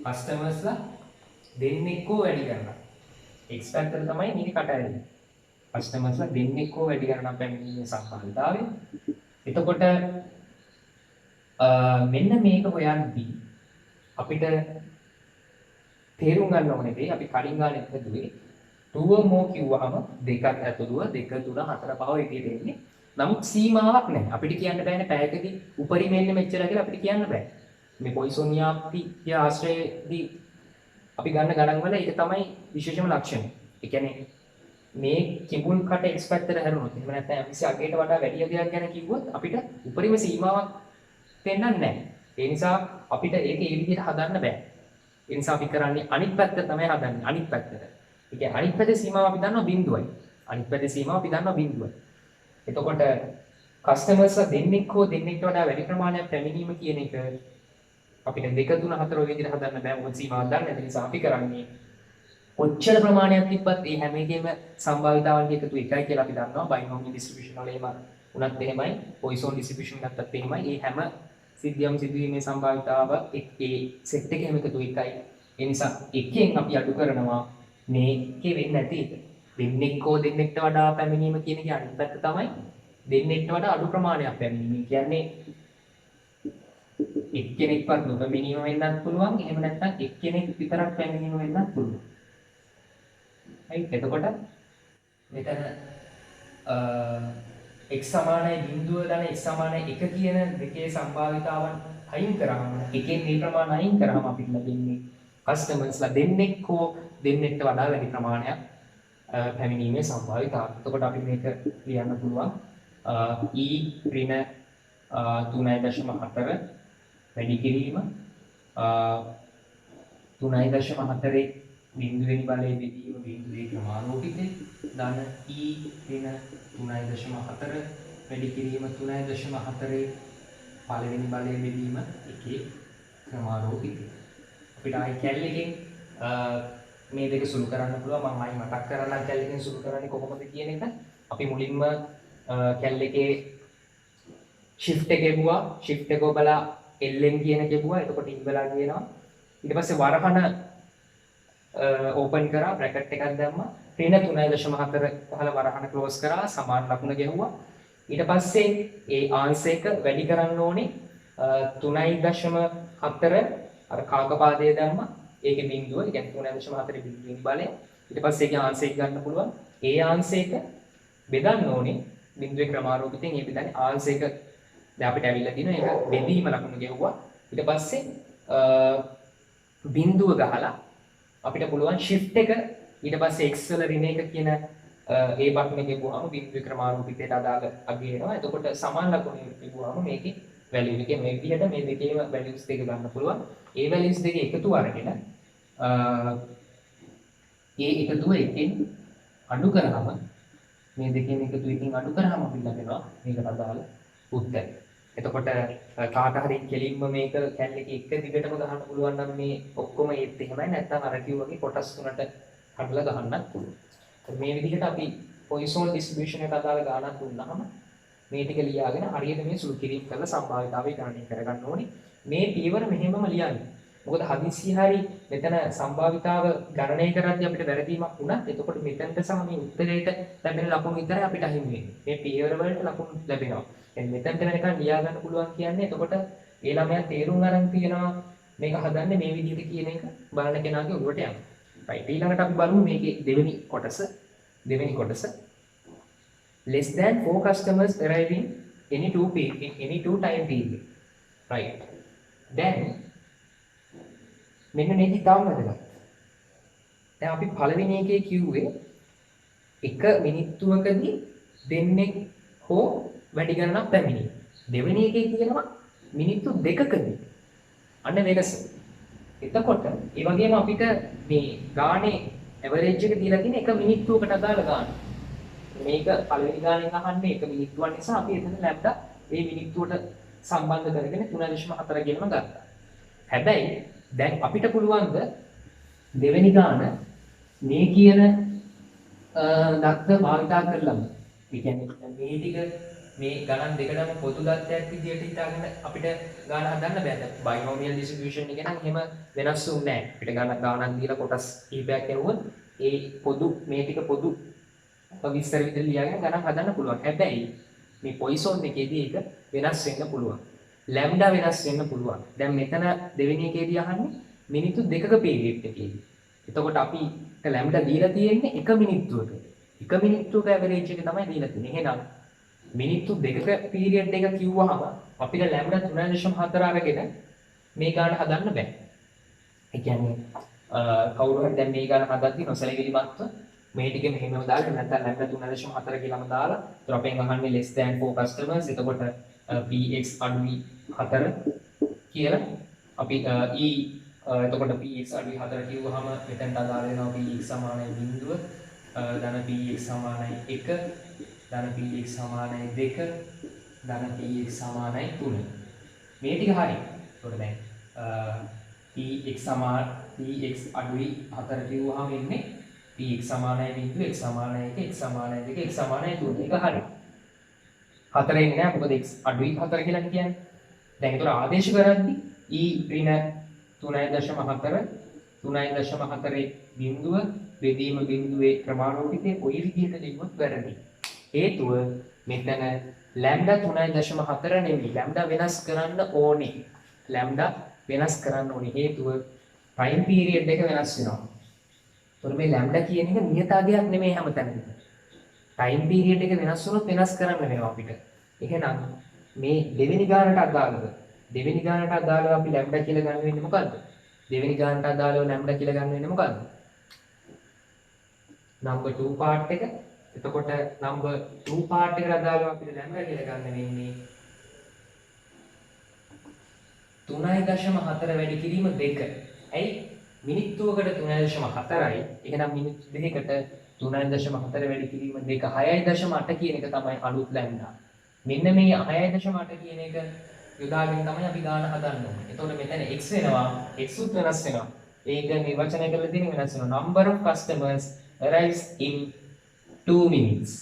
කස්ටමර්ස්ලා දෙන්නෙක් හෝ වැඩි ගණනක්. x පැත්තට තමයි මේක කට ඇරෙන්නේ. කස්ටමර්ස්ලා දෙන්නෙක් හෝ වැඩි ගණනක් පැමිණීමේ සම්භාවිතාවය. එතකොට මෙන්න මේක හොයද්දී අපිට තේරුම් ගන්න ඕනේ දේ අපි කලින් ගානේ හදුවේ 2 or more කිව්වහම දෙකක් ඇතුළුව 2 3 4 5 එකේ දෙන්නේ. නමුත් සීමාවක් නැහැ. අපිට කියන්න බෑනේ පැයකදී උපරිමයෙන් මෙච්චර කියලා අපිට කියන්න බෑ. මේ Poisson ව්‍යාප්තිය ආශ්‍රයේදී අපි ගන්න ගණන් වල ඒක තමයි විශේෂම ලක්ෂණය. ඒ කියන්නේ මේ කිඹුල් කට x පැත්තට හැරුණොත් එහෙම නැත්නම් අපිට අගයට වඩා වැඩි අගයක් ගැන කිව්වොත් අපිට උපරිම සීමාවක් පෙන්වන්නේ නැහැ. ඒ නිසා අපිට ඒක ඒ විදිහට හදන්න බෑ. ඒ නිසා අපි කරන්නේ අනිත් පැත්ත තමයි හදන්නේ. අනිත් පැත්තට. ඒ කියන්නේ අනිත් පැත්තේ සීමාව අපි දන්නවා බිඳුවයි. අනිත් පැත්තේ සීමාව අපි දන්නවා බිඳුවයි. එතකොට කස්ටමර්ස්ලා දෙන්නෙක් හෝ දෙන්නෙක්ට වඩා වැඩි ප්‍රමාණයක් පැමිණීම කියන එක අපිට 2 3 4 ඔය විදිහට හදන්න බෑ. මොකද සීමාවක් දන්නේ නැති නිසා අපි කරන්නේ කොච්චර ප්‍රමාණයක් තිබ්බත් ඒ හැම එකේම සම්භාවිතාවන්ගේ එකතු එකයි කියලා අපි දන්නවා. බයිනෝමියල් ඩිස්ට්‍රිබියුෂන් වල එහෙම උනත් එහෙමයි. Poisson distribution ගත්තත් එහෙමයි. ඒ හැම සිද්ධියම සිදුවීමේ සම්භාවිතාව ඒ සෙට් එකේම එකතු එකයි. ඒ නිසා එකෙන් අපි අඩු කරනවා මේකේ වෙන්නේ නැති එක. දෙන්නෙක් හෝ දෙන්නෙක්ට වඩා පැමිණීම කියන එක අනිත් පැත්ත තමයි දෙන්නෙක්ට වඩා අඩු ප්‍රමාණයක් පැමිණීම. කියන්නේ එක්කෙනෙක්වත් නොපැමිණීම වෙන්නත් පුළුවන්. එහෙම නැත්නම් එක්කෙනෙක් විතරක් පැමිණීම වෙන්නත් පුළුවන්. right. එතකොට මෙතන x සමානයි 0 ධන x සමානයි 1 කියන දෙකේ සම්භාවිතාවන් අයින් කරාම එකෙන් මේ ප්‍රමාණය අයින් කරාම අපිට ලැබෙන්නේ කස්ටමර්ස්ලා දෙන්නෙක් හෝ දෙන්නෙක්ට වඩා වැඩි ප්‍රමාණයක් පැමිණීමේ සම්භාවිතාව. එතකොට අපි මේක ලියන්න පුළුවන් e ඍණ 3.4 වැඩි කිරීම 3.4 බිඳුවෙනි බලයේ බෙදීම බිඳුවේ ක්‍රමානුරූපිතේ ධන e ඍණ 3.4 වැඩි කිරීම 3.4 පළවෙනි බලයේ බෙදීම එකේ ක්‍රමානුරූපිතේ. අපිට ආයි කැල් එකෙන් මේ දෙක සුළු කරන්න පුළුවන්. මම ආයි මතක් කරලා කැල් එකෙන් සුළු කරන්නේ කොහොමද කියන එක. අපි මුලින්ම කැල් එකේ shift එක ගෙවුවා. shift එක ඔබලා ln කියන ගෙවුවා. එතකොට ඉබලා කියනවා. ඊට පස්සේ වරහන ඕපන් කරා බ්‍රැකට් එකක් දැම්මා. ඍණ 3.4 පහළ වරහන ක්ලෝස් කරා සමාන ලකුණ ගෙවුවා. ඊට පස්සේ ඒ ආන්සර් එක වැඩි කරන්න ඕනේ 3.4 අර කාකපාදයේ දැම්මා. ඒකේ බිඳුව, ඒ කියන්නේ 3.4 බිඳුවෙනි බලය. ඊට පස්සේ ඒකේ ආන්සර් එක ගන්න පුළුවන්. ඒ ආන්සර් එක බෙදන්න ඕනේ බිඳුවේ ක්‍රමානුරූපිතෙන්. ඒ බෙදන්නේ ආන්සර් එක දැන් අපිට ඇවිල්ලා තියෙනවා. ඒක බෙදීම ලකුණ ගෙවුවා. ඊට පස්සේ බිඳුව ගහලා අපිට පුළුවන් shift එක ඊට පස්සේ x වල ඍණ එක කියන ඒ බටන් එක ගෙවුවාම බිඳුවේ ක්‍රමානුරූපිතයට අදාළ අගය එනවා. එතකොට සමාන ලකුණ ගෙවුවාම මේකේ වැලියු එකේ මේ විදිහට මේ දෙකේම වැලියුස් දෙක ගන්න පුළුවන්. ඒ වැලියුස් දෙක එකතු අරගෙන ඒ එකතුව එකෙන් අඩු කරාම මේ දෙකෙන් එකතු එකකින් අඩු කරාම අපිට ලැබෙනවා මේකට අදාළ උත්තරය. එතකොට කාට හරි කෙලින්ම මේක කැල් එකේ එක දිගටම ගහන්න පුළුවන් නම් මේ ඔක්කොම ඒත් එහෙමයි. නැත්නම් අර කිව්වගේ කොටස් තුනට කඩලා ගහන්නත් පුළුවන්. මේ විදිහට අපි පොයිසෝන් ඩිස්ට්‍රිබියුෂන් එකට අදාළ ගාණක් දුන්නාම මේ ටික ලියාගෙන හරියට මේ සුළු කිරීම කරලා සම්භාවිතාවය ගණනය කරගන්න ඕනේ. මේ පියවර මෙහෙමම ලියන්න. මොකද හදිස්සිය හරි මෙතන සම්භාවිතාව ගණනය කරද්දී අපිට වැරදීමක් වුණත් එතකොට මෙතනට සහ මේ උත්තරයට ලැබෙන ලකුණු විතරයි අපිට අහිමි වෙන්නේ. මේ පියවර වලට ලකුණු ලැබෙනවා. එන්නේ මෙතනට වෙනකන් ලියා ගන්න පුළුවන් කියන්නේ එතකොට ඒ ළමයා තේරුම් අරන් තියනවා මේක හදන්නේ මේ විදිහට කියන එක බලන කෙනාගේ උඩට යනවා. right ඊළඟට අපි බලමු මේකේ දෙවෙනි කොටස less than 4 customers arriving any two time period. Right. Then මෙන්න මේක ඉතාම වැදගත්. දැන් අපි පළවෙනි එකේ කිව්වේ එක මිනිත්තුවකදී දෙන්නෙක් හෝ වැඩි ගණනක් පැමිණි. දෙවෙනි එකේ කියනවා මිනිත්තු දෙකකදී. අන්න වෙනස. එතකොට ඒ වගේම අපිට මේ ගානේ ඇවරේජ් එක දීලා තියෙන එක මිනිත්තුවකට අදාළ ගාන. මේක පළවෙනි ගානෙන් අහන්නේ එක මිනිත්තුවක් නිසා අපි එතන ලැබ්ඩා මේ මිනිත්තුවට සම්බන්ධ කරගෙන 3.4 ගෙනම ගත්තා. හැබැයි දැන් අපිට පුළුවන් ද දෙවෙනි ගාන මේ කියන දත්ත භාවිතා කරලම ඒ කියන්නේ මේ ටික මේ ගණන් දෙකටම පොදු දත්තයක් විදිහට හිතාගෙන අපිට ගාන හදන්න බෑ. බයිනෝමියල් ඩිස්ට්‍රිබියුෂන් එක නම් එහෙම වෙනස් වෙන්නේ නැහැ. අපිට ගානක් දීලා කොටස් කීපයක් කරුවොත් ඒ පොදු මේ ටික පොදු විස්තර විදිහට ලියාගෙන ගණන් හදන්න පුළුවන්. හැබැයි මේ පොයිසෝන් එකේදී ඒක වෙනස් වෙන්න පුළුවන්. ලැම්ඩා වෙනස් වෙන්න පුළුවන්. දැන් මෙතන දෙවෙනි එකේදී අහන්නේ මිනිත්තු දෙකක පීරියඩ් එකේදී. එතකොට අපි ලැම්ඩා දීලා තියෙන්නේ 1 මිනිත්තුවක. 1 මිනිත්තුවක ඇවරේජ් එක තමයි දීලා තියෙන්නේ. එහෙනම් මිනිත්තු දෙකක පීරියඩ් එක කිව්වහම අපිට ලැම්ඩා 3.4 අරගෙන මේ ගාන හදන්න බෑ. ඒ කියන්නේ කවුරු හරි දැන් මේ ගාන හදද්දි නොසැලකිලිමත්ව මේ ටික මෙහෙමම දාලා නැත්නම් ලැම්ඩා 3.4 කියලාම දාලා ඒතර අපෙන් අහන්නේ less than 4 customers. එතකොට px අඩුයි 4 කියලා අපි එතකොට px අඩුයි 4 කිව්වහම මෙතනට අදාළ වෙනවා px සමානයි 0 ධන px සමානයි 1 ධන px සමානයි 2 ධන px සමානයි 3. මේ ටික හරි. එතකොට දැන් px අඩුයි 4 කිව්වහම ඉන්නේ px සමානයි 0 x සමානයි 1 x සමානයි 2 x සමානයි 3. ඒක හරි. 4 ඉන්නේ නැහැ මොකද x අඩුයි 4 කියලා කියන්නේ. දැන් ඒතර ආදේශ කරද්දී e ඍණ 3.4 බිඳුව බෙදීම බිඳුවේ ක්‍රමානුරූපිතේ ওই විදිහට ලියුවොත් වැරදි. හේතුව මෙතන ලැම්ඩා 3.4 නෙමෙයි ලැම්ඩා වෙනස් කරන්න ඕනේ. ලැම්ඩා වෙනස් කරන්න ඕනේ හේතුව ටයිම් පීරියඩ් එක වෙනස් වෙනවා. ඒතර මේ ලැම්ඩා කියන එක නියත අගයක් නෙමෙයි හැමතැනම. ටයිම් පීරියඩ් එක වෙනස් වුණොත් වෙනස් කරන්න වෙනවා අපිට. එහෙනම් මේ දෙවෙනි ගානට අදාළව අපි ලැම්ඩා කියලා ගන්න වෙන්නේ මොකද්ද? දෙවෙනි ගානට අදාළව ලැම්ඩා කියලා ගන්න වෙන්නේ මොකද්ද? number 2 part එක. එතකොට number 2 part එකට අදාළව අපිට ලැම්ඩා කියලා ගන්න වෙන්නේ 3.4 වැඩි කිරීම 2. ඇයි? මිනිත්තුවකට 3.4යි. එහෙනම් මිනිත්තු දෙකකට 3.4 වැඩි කිරීම 2 6.8 කියන එක තමයි අලුත් ලැම්ඩා. මෙන්න මේ 6.8 කියන එක යොදාගෙන තමයි අපි ගාන හදන්න ඕනේ. එතකොට මෙතන x වෙනවා, x උත් වෙනස් වෙනවා. ඒක නිර්වචනය කරලා තියෙන වෙනස් වෙනවා. number of customers arrives in 2 minutes.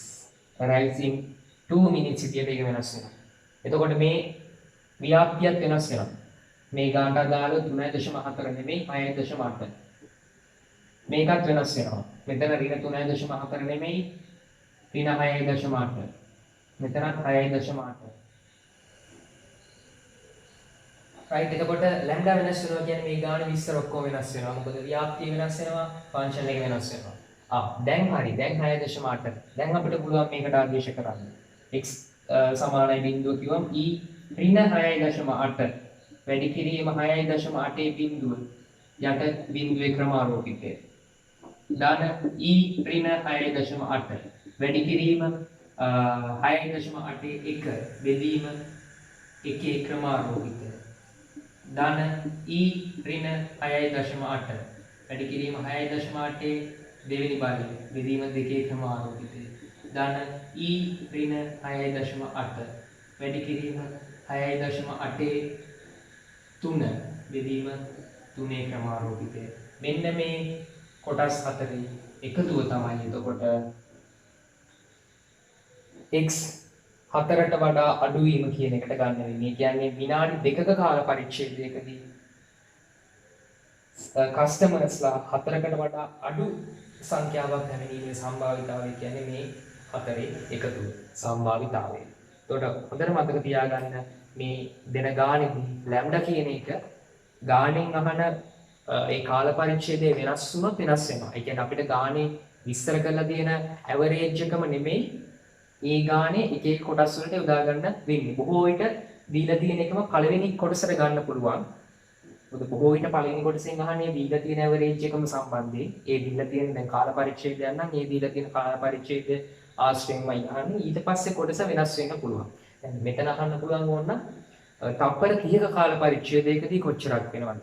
arrives in 2 minutes විදියට ඒක වෙනස් වෙනවා. එතකොට මේ ව්‍යාප්තියත් වෙනස් වෙනවා. මේ ගානට අදාළව 3.4 නෙමෙයි 6.8. මේකත් වෙනස් වෙනවා. මෙතන ඍණ 3.4 නෙමෙයි ඍණ 6.8. මෙතනත් 6.8. right එතකොට ලැම්ඩා වෙනස් වෙනවා කියන්නේ මේ ගාන විස්තර ඔක්කොම වෙනස් වෙනවා. මොකද ව්‍යාප්තිය වෙනස් වෙනවා, ෆන්ක්ෂන් එක වෙනස් වෙනවා. දැන් හරි. දැන් 6.8. දැන් අපිට පුළුවන් මේකට ආදේශ කරන්න. x සමානයි බිඳුව කිව්වම e ඍණ 6.8 වැඩි කිරීම 6.8 බිඳුව යට බිඳුවේ ක්‍රමාරෝපිතය. දාන e ඍණ 6.8 වැඩි කිරීම 6.8 1 බෙදීම 1 ක්‍රමාරෝපිතය. දාන e ඍණ 6.8 වැඩි කිරීම 6.8 දෙවෙනි බලය බෙදීම 2 ක්‍රමාරෝපිතය. දාන e ඍණ 6.8 වැඩි කිරීම 6.8 3 බෙදීම 3 ක්‍රමාරෝපිතය. මෙන්න මේ කොටස් හතරේ එකතුව තමයි එතකොට x 4ට වඩා අඩු වීම කියන එකට ගන්න වෙන්නේ. කියන්නේ විනාඩි 2ක කාල පරිච්ඡේදයකදී කස්ටමර්ස්ලා 4කට වඩා අඩු සංඛ්‍යාවක් පැමිණීමේ සම්භාවිතාවය කියන්නේ මේ හතරේ එකතුව සම්භාවිතාවය. එතකොට හොඳට මතක තියාගන්න මේ දෙන ගානෙදී ලැම්ඩා කියන එක ගානෙන් අහන ඒ කාල පරිච්ඡේදය වෙනස් වුණොත් වෙනස් වෙනවා. ඒ කියන්නේ අපිට ගානේ විස්තර කරලා තියෙන ඇවරේජ් එකම නෙමෙයි ඒ ගානේ එක එක කොටස් වලට යොදා ගන්න වෙන්නේ. බොහෝ විට දීලා තියෙන එකම පළවෙනි කොටසට ගන්න පුළුවන්. මොකද බොහෝ විට පළවෙනි කොටසෙන් අහන්නේ දීලා තියෙන ඇවරේජ් එකම සම්බන්ධයෙන්. ඒ දීලා තියෙන දැන් කාල පරිච්ඡේදයක් නම් ඒ දීලා තියෙන කාල පරිච්ඡේදය ආශ්‍රයෙන්මයි අහන්නේ. ඊට පස්සේ කොටස වෙනස් වෙන්න පුළුවන්. දැන් මෙතන අහන්න පුළුවන් ඕන තප්පර 30ක කාල පරිච්ඡේදයකදී කොච්චරක් වෙනවද?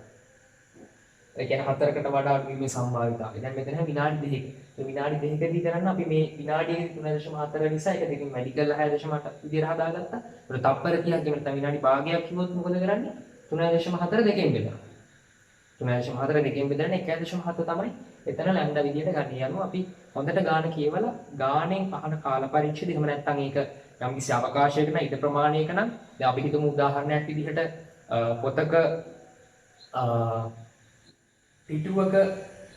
ඒ කියන්නේ 4කට වඩා අඩු වීමේ සම්භාවිතාවය. දැන් මෙතන විනාඩි 2ක. ඒ විනාඩි 2කදී කරන්න අපි මේ විනාඩියේ 3.4 නිසා එක දෙකකින් වැඩි කරලා 6.8 විදිහට හදාගත්තා. ඒක තප්පර 30ක් කියන නැත්නම් විනාඩි භාගයක් කිව්වොත් මොකද කරන්නේ? 3.4 දෙකෙන් බෙදනවා. 3.4 දෙකෙන් බෙදන්නේ 1.7 තමයි එතන ලැම්ඩා විදිහට ගන්න. යනවා අපි හොඳට ගාන කියවලා ගානෙන් අහන කාල පරිච්ඡේදය එහෙම නැත්නම් ඒක යම් කිසි අවකාශයක නම් ඊට ප්‍රමාණයක නම් දැන් අපි හිතමු උදාහරණයක් විදිහට පොතක පිටුවක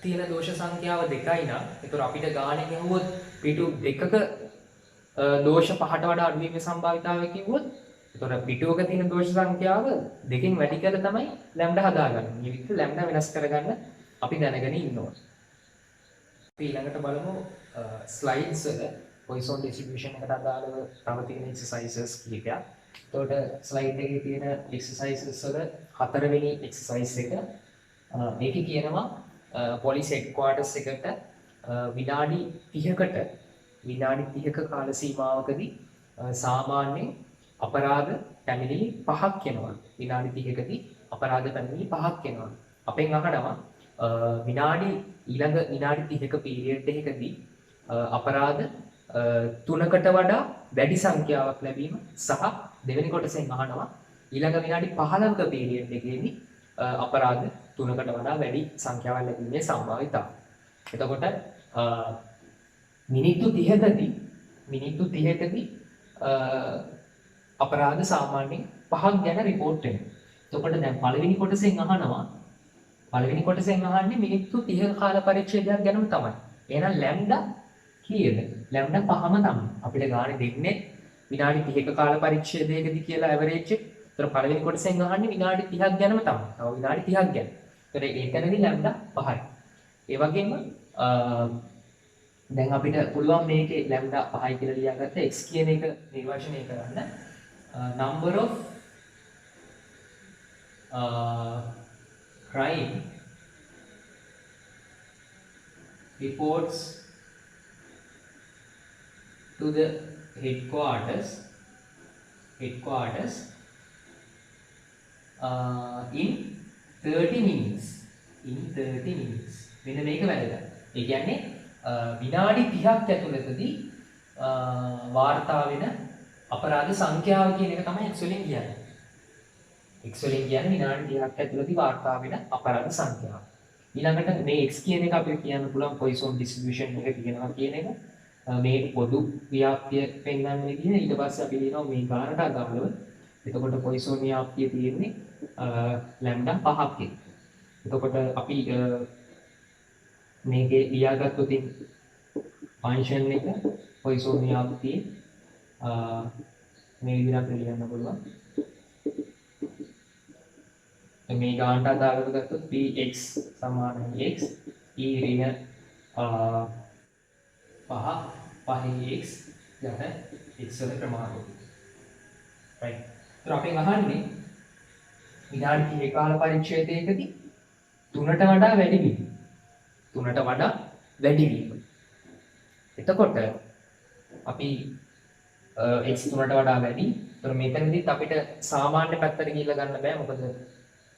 තියෙන දෝෂ සංඛ්‍යාව 2යි නම් ඒතර අපිට ගානේ ගහුවොත් පිටු දෙකක දෝෂ 5ට වඩා අඩු වීමේ සම්භාවිතාවය කිව්වොත් ඒතර පිටුවක තියෙන දෝෂ සංඛ්‍යාව දෙකෙන් වැඩි කරලා තමයි ලැම්ඩා හදාගන්නේ. මේ විදිහට ලැම්ඩා වෙනස් කරගන්න අපි දැනගෙන ඉන්න ඕනේ. අපි ඊළඟට බලමු ස්ලයිඩ්ස් වල Poisson distribution එකට අදාළව තව තියෙන exercises කීපයක්. එතකොට ස්ලයිඩ් එකේ තියෙන exercises වල හතරවෙනි exercise එක මේකේ කියනවා police headquarters එකට විනාඩි 30ක කාල සීමාවකදී සාමාන්‍යයෙන් අපරාධ පැමිණිලි 5ක් එනවා. විනාඩි 30කදී අපරාධ පැමිණිලි 5ක් එනවා. අපෙන් අහනවා විනාඩි 30ක පීරියඩ් එකකදී අපරාධ 3කට වඩා වැඩි සංඛ්‍යාවක් ලැබීම සහ දෙවෙනි කොටසෙන් අහනවා ඊළඟ විනාඩි 15ක පීරියඩ් එකේදී අපරාධ 3කට වඩා වැඩි සංඛ්‍යාවක් ලැබීමේ සම්භාවිතාවය. එතකොට මිනිත්තු 30කදී අපරාධ සාමාන්‍යයෙන් 5ක් ගැන රිපෝට් වෙනවා. එතකොට දැන් පළවෙනි කොටසෙන් අහන්නේ මිනිත්තු 30ක කාල පරිච්ඡේදයක් ගැනම තමයි. එහෙනම් ලැම්ඩා කීයද? ලැම්ඩා 5ම තමයි. අපිට ගානේ දෙන්නේ විනාඩි 30ක කාල පරිච්ඡේදයකදී කියලා ඇවරේජ් එක. ඒතර පළවෙනි කොටසෙන් අහන්නේ විනාඩි 30ක් ගැනම තමයි. තව විනාඩි 30ක් ගැන. ඒතර ඒකනදී ලැම්ඩා 5යි. ඒ වගේම දැන් අපිට පුළුවන් මේකේ ලැම්ඩා 5යි කියලා ලියාගත්ත x කියන එක නිර්වචනය කරන්න number of crime reports to the headquarters in 30 minutes. මෙන්න මේක වැදගත්. ඒ කියන්නේ විනාඩි 30ක් ඇතුළතදී වාර්තා වෙන අපරාධ සංඛ්‍යාව කියන එක තමයි x වලින් කියන්නේ. x වලින් කියන්නේ විනාඩි 30ක් ඇතුළතදී වාර්තා වෙන අපරාධ සංඛ්‍යාව. ඊළඟට මේ x කියන එක අපිට කියන්න පුළුවන් Poisson distribution එක තියෙනවා කියන එක. මේ පොදු ව්‍යාප්තිය පෙන්වන්න විදිහ ඊට පස්සේ අපි ලියනවා මේ ගානට අදාළව. එතකොට Poisson ව්‍යාප්තිය තියෙන්නේ ලැම්ඩා 5ක් කියලා. එතකොට අපි මේකේ ලියාගත්තොත් ෆන්ක්ෂන් එක Poisson ව්‍යාප්තිය මේ විදිහට අපිට ලියන්න පුළුවන්. මේ ගානට අදාළව ගත්තොත් px සමානයි x e ඍණ 5x යන x වල ප්‍රමාණය. right. ඒතර අපෙන් අහන්නේ විනාඩි 30 කාල පරිච්ඡේදයකදී 3ට වඩා වැඩි වීම. 3ට වඩා වැඩි වීම. එතකොට අපි x 3ට වඩා වැඩි. ඒතර මෙතනදිත් අපිට සාමාන්‍ය පැත්තට ගිහිල්ලා ගන්න බෑ. මොකද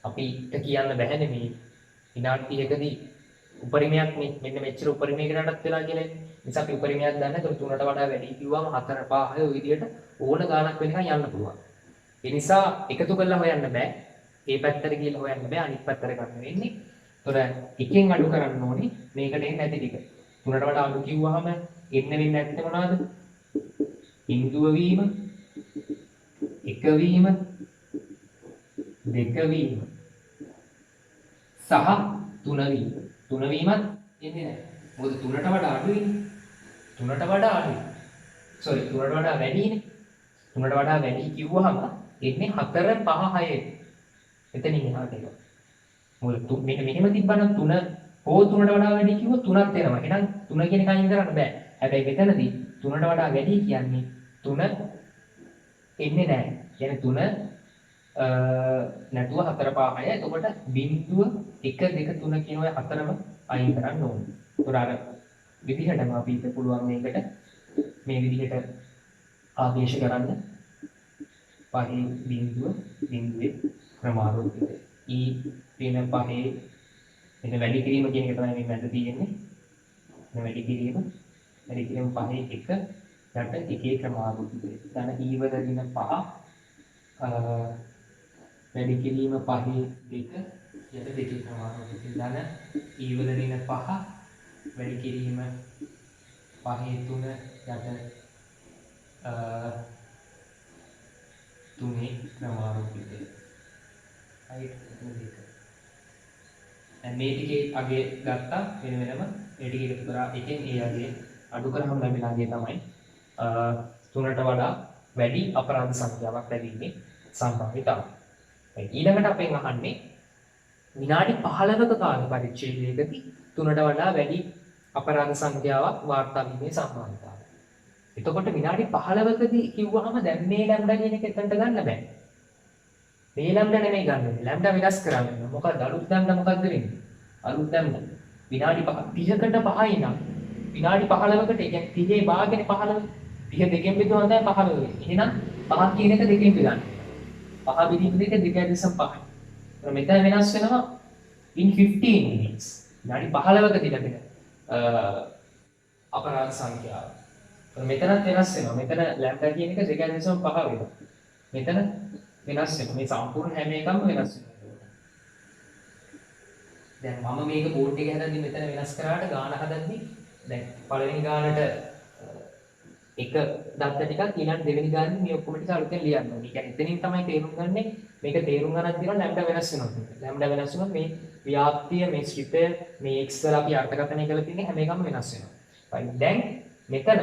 අපිට කියන්න බැහැනේ මේ විනාඩි 30කදී උපරිමයක් මෙන්න මෙච්චර උපරිමයකටත් වෙලා කියලා. නිසා අපි උපරිමයක් ගන්න. ඒතර 3ට වඩා වැඩි කිව්වම 4 5 ඔය විදිහට ඕන ගාණක් වෙනකන් යන්න පුළුවන්. ඒ නිසා එකතු කරලා හොයන්න බෑ. මේ පැත්තට ගිහලා හොයන්න බෑ. අනිත් පැත්තට ගන්න වෙන්නේ. ඒතර එකෙන් අඩු කරන්න ඕනේ මේකට එන්නේ නැති ටික. 3ට වඩා අඩු කිව්වහම එන්න වෙන්නේ නැත්තේ මොනවද? බිඳුව වීම, එක වීම, දෙක වීම සහ 3 වීම. 3 වීමත් එන්නේ නැහැ. මොකද 3ට වඩා අඩුයිනේ. 3ට වඩා අඩුයි. sorry 3ට වඩා වැඩිනේ. 3ට වඩා වැඩි කිව්වහම එන්නේ 4 5 6. එතනින් එහාට ඒක. මොකද මේක මෙහෙම තිබ්බනම් 3 හෝ 3ට වඩා වැඩි කිව්වොත් 3ක් එනවා. එහෙනම් 3 කියන එක අයින් කරන්න බෑ. හැබැයි මෙතනදී 3ට වඩා වැඩි කියන්නේ 3 එන්නේ නැහැ. කියන්නේ 3 නැතුව 4 5 6. එතකොට බිංදුව 1 2 3 කියන ඔය හතරම අයින් කරන්න ඕනේ. ඒතර අර විදිහටම අපිට පුළුවන් මේකට මේ විදිහට ආදේශ කරන්න. පහේ බිංදුවේ ප්‍රමාණෝත්පිත e ඍණ 5 එන වැඩි කිරීම කියන එක තමයි මේ මැද තියෙන්නේ. මේ වැඩි කිරීම 5 1 යට එකේ ක්‍රමානුකූලව. ධන e වල ඍණ 5 වැඩි කිරීම 5 2 යට දෙකේ ක්‍රමානුකූලව. ධන e වල ඍණ 5 වැඩි කිරීම 5 3 යට 3 ක්‍රමානුකූලව. right මේක. දැන් මේ ටිකේ අගේ ගත්තා වෙන වෙනම ඒ ටික එකතු කරා එකෙන් ඒ අගේ අඩු කරාම ලැබෙන අගේ තමයි 3ට වඩා වැඩි අපරාධ සංඛ්‍යාවක් ලැබීමේ සම්භාවිතාවය. ඊළඟට අපෙන් අහන්නේ විනාඩි 15ක කාල පරිච්ඡේදයකදී 3ට වඩා වැඩි අපරාධ සංඛ්‍යාවක් වාර්තා වීමේ සම්භාවිතාවය. එතකොට විනාඩි 15කදී කිව්වහම දැන් මේ ලැම්ඩා කියන එක එතනට ගන්න බෑ. මේ ලැම්ඩා නෙමෙයි ගන්න. ලැම්ඩා වෙනස් කරන්න. මොකද අලුත් ලැම්ඩා මොකක්ද වෙන්නේ? අලුත් ලැම්ඩා විනාඩි 30කට 5යි නම් විනාඩි 15කට ඒ කියන්නේ 30 භාගනේ 15 30 දෙකෙන් බෙදුවා තමයි 15 වෙන්නේ. එහෙනම් 5 කියන එක දෙකෙන් බෙදන්න. 5 බෙදීම දෙක 2.5. ඒතර මෙතන වෙනස් වෙනවා in 15 minutes. විනාඩි 15කදී ලැබෙන අපරාධ සංඛ්‍යාව. ඒතර මෙතනත් වෙනස් වෙනවා. මෙතන ලැම්ඩා කියන එක 2.5 වෙනවා. මෙතන වෙනස් වෙනවා. මේ සම්පූර්ණ හැම එකම වෙනස් වෙනවා. දැන් මම මේක බෝඩ් එක හදද්දි මෙතන වෙනස් කරාට ගාන හදද්දි දැන් පළවෙනි ගානට එක දත්ත ටිකක් ඊළඟ දෙවෙනි ගානේ මේ ඔක්කොම ටික අලුතෙන් ලියන්න ඕනේ. ඒ කියන්නේ එතනින් තමයි තේරුම් ගන්නේ මේක තේරුම් ගන්නත් දිනවා ලැම්ඩා වෙනස් වෙනවා. ලැම්ඩා වෙනස් වුණොත් මේ ව්‍යාප්තිය මේ ශ්‍රිතය මේ x වල අපි අර්ථකථනය කරලා තියෙන හැම එකම වෙනස් වෙනවා. right දැන් මෙතන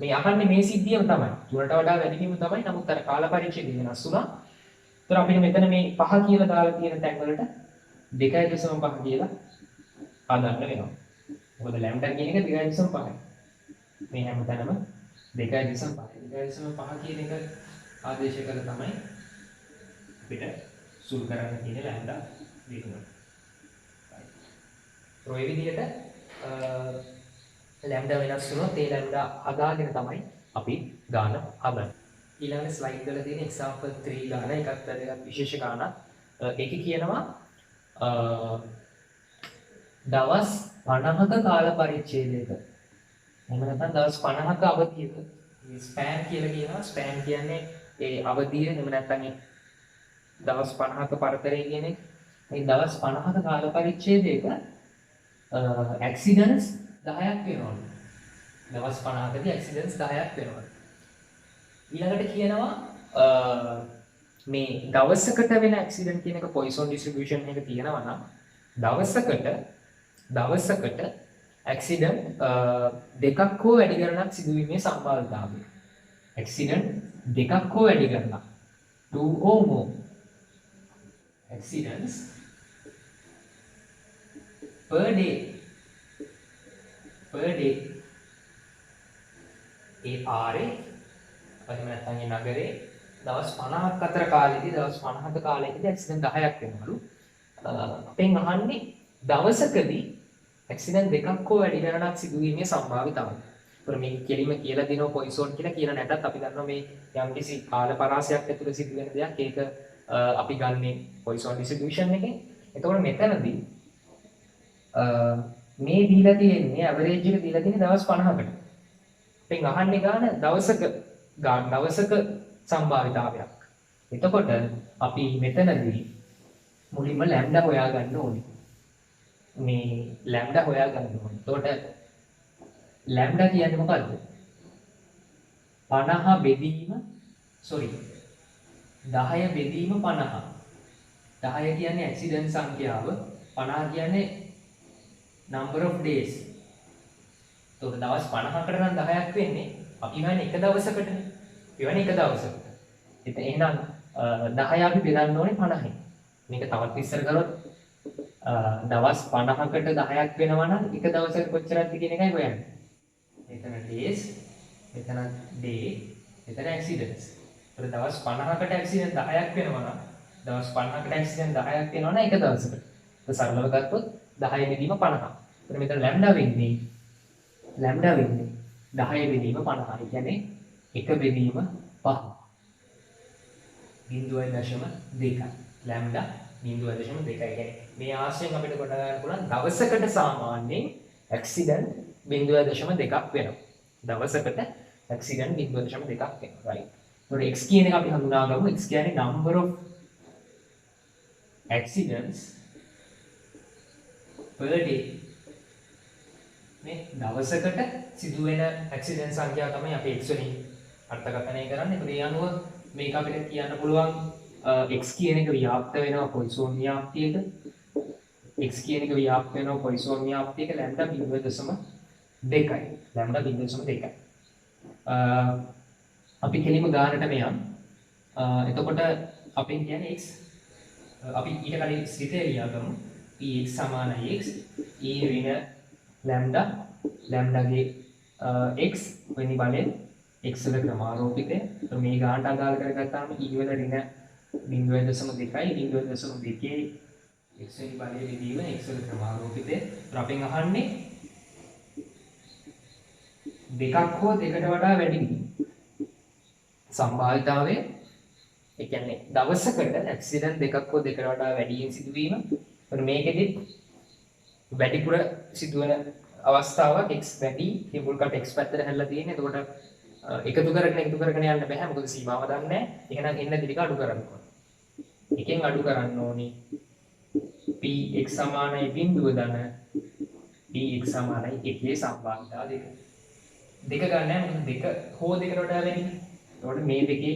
මේ අහන්නේ මේ සිද්ධියම තමයි. 3ට වඩා වැඩි වීම තමයි. නමුත් අර කාල පරිච්ඡේදය වෙනස් වුණා. ඒතර අපිට මෙතන මේ 5 කියලා දාලා තියෙන තැන් වලට 2.5 කියලා හදන්න වෙනවා. මොකද ලැම්ඩා කියන එක 2.5යි. මේ හැමතැනම 2.5 2.5 කියන එක ආදේශ කරලා තමයි අපිට සුළු කරන්න තියෙන ලැම්ඩා විකුණන. ඔය විදිහට ලැම්ඩා වෙනස් වුණොත් ඒ ලැම්ඩා හදාගෙන තමයි අපි ගාන හදන්නේ. ඊළඟ ස්ලයිඩ් වල තියෙන example 3 ගාන එකක් වැදගත් විශේෂ ගානක්. ඒකේ කියනවා දවස් 50ක කාල පරිච්ඡේදයක. එහෙම නැත්නම් දවස් 50ක අවධියක මේ ස්පෑන් කියලා කියනවා. ස්පෑන් කියන්නේ ඒ අවධිය. එහෙම නැත්නම් දවස් 50ක පරතරය කියන එක. මේ දවස් 50ක කාල පරිච්ඡේදයක ඇක්සිඩන්ට්ස් 10ක් වෙනවා. දවස් 50කදී ඇක්සිඩන්ට්ස් 10ක් වෙනවා. ඊළඟට කියනවා මේ දවසකට වෙන ඇක්සිඩන්ට් කියන එක පොයිසන් ඩිස්ට්‍රිබියුෂන් එක තියෙනවා නම් දවසකට ඇක්සිඩන්ට් දෙකක් හෝ වැඩි ගණනක් සිදුවීමේ සම්භාවිතාවය. ඇක්සිඩන්ට් දෙකක් හෝ වැඩි ගණනක් 2 or more accidents per day ඒ පාරේ එහෙම නැත්නම් ඒ නගරේ දවස් 50ක් අතර කාලෙදී දවස් 50ක කාලයකදී ඇක්සිඩන්ට් 10ක් වෙනවලු. අපෙන් අහන්නේ දවසකදී ඇක්සිඩන්ට් දෙකක් හෝ වැඩි ගණනක් සිදුවීමේ සම්භාවිතාවය. ඒතර මේක කෙලිම කියලා දිනව පොයිසන් කියලා කියන නැටත් අපි දන්නවා මේ යම්කිසි කාල පරාසයක් ඇතුළත සිදුවෙන දෙයක්. ඒක අපි ගන්නේ පොයිසන් ඩිස්ට්‍රිබියුෂන් එකෙන්. එතකොට මෙතනදී මේ දීලා තියෙන්නේ ඇවරේජ් එක දීලා තියෙන්නේ දවස් 50කට. අපෙන් අහන්නේ ගාන දවසක සම්භාවිතාවයක්. එතකොට අපි මෙතනදී මුලින්ම ලැම්ඩා හොයාගන්න ඕනේ. මේ ලැම්ඩා හොයාගන්න ඕනේ. එතකොට ලැම්ඩා කියන්නේ මොකද්ද? 50 බෙදීම 10 බෙදීම 50. 10 කියන්නේ ඇක්සිඩන්ට් සංඛ්‍යාව, 50 කියන්නේ number of days. එතකොට දවස් 50කට නම් 10ක් වෙන්නේ අපි හොයන්නේ එක දවසකටනේ. එවැනි එක දවසකට. එහෙනම් 10 අපි බෙදන්න ඕනේ 50න්. මේක තවත් විස්තර කරොත් දවස් 50කට 10ක් වෙනවා නම් එක දවසකට කොච්චරක්ද කියන එකයි හොයන්නේ. මෙතන days, මෙතන day, මෙතන accidents. ඒතර දවස් 50කට accident 10ක් වෙනවා නම් දවස් 50කට accident 10ක් වෙනවා නම් එක දවසකට. ඒක සරලව ගත්තොත් 10 බෙදීම 50. ඒතර මෙතන ලැම්ඩා වෙන්නේ 10 බෙදීම 50. ඒ කියන්නේ 1 බෙදීම 5. 0.2. ලැම්ඩා 0.2. කියන්නේ මේ ආශ්‍රයෙන් අපිට කොට ගන්න පුළුවන් දවසකට සාමාන්‍යයෙන් ඇක්සිඩන්ට් 0.2ක් වෙනවා. දවසකට ඇක්සිඩන්ට් 0.2ක් වෙනවා. right. ඒතකොට x කියන එක අපි හඳුනාගමු. x කියන්නේ number of accidents per day. මේ දවසකට සිදුවෙන ඇක්සිඩන්ට් සංඛ්‍යාව තමයි අපි x වලින් අර්ථකථනය කරන්නේ. ඒත් ඒ අනුව මේක අපිට කියන්න පුළුවන් x කියන එක ව්‍යාප්ත වෙනවා පොයිසන් ව්‍යාප්තියක. x කියන එක ව්‍යාප්ත වෙනවා පොයිසන් ව්‍යාප්තියක ලැම්ඩා 0.2යි. ලැම්ඩා 0.2යි. අපි කෙලිම ගානට මෙයන්. එතකොට අපෙන් කියන්නේ x අපි ඊට කලින් ස්ථිතය ලියාගමු. px සමානයි x e ඍණ ලැම්ඩාගේ x වෙනි බලයෙන් x වල ක්‍රමාරෝපිතය. මේ ගානට අදාළ කරගත්තාම e වල ඍණ 0.2යි 0.2 x වෙනි බලයේ විදීම x වල ක්‍රමාරෝපිතය. අපෙන් අහන්නේ දෙකක් හෝ දෙකට වඩා වැඩි සම්භාවිතාවය. ඒ කියන්නේ දවසකට ඇක්සිඩන්ට් දෙකක් හෝ දෙකට වඩා වැඩියෙන් සිදුවීම. මේකෙදි වැඩිපුර සිදුවන අවස්ථාවක් x වැඩි තිබුල් කට x පැත්තට හැල්ලා තියෙන්නේ. එතකොට එකතු කරගෙන යන්න බෑ. මොකද සීමාව දන්නේ නැහැ. එහෙනම් එන්න ටික අඩු කරන්න ඕනේ. එකෙන් අඩු කරන්න ඕනේ px සමානයි 0 ධන px සමානයි 1 සම්භාවිතාව දෙක. දෙක ගන්න නැහැ. මොකද දෙක හෝ දෙකට වඩා වැඩි. එතකොට මේ දෙකේ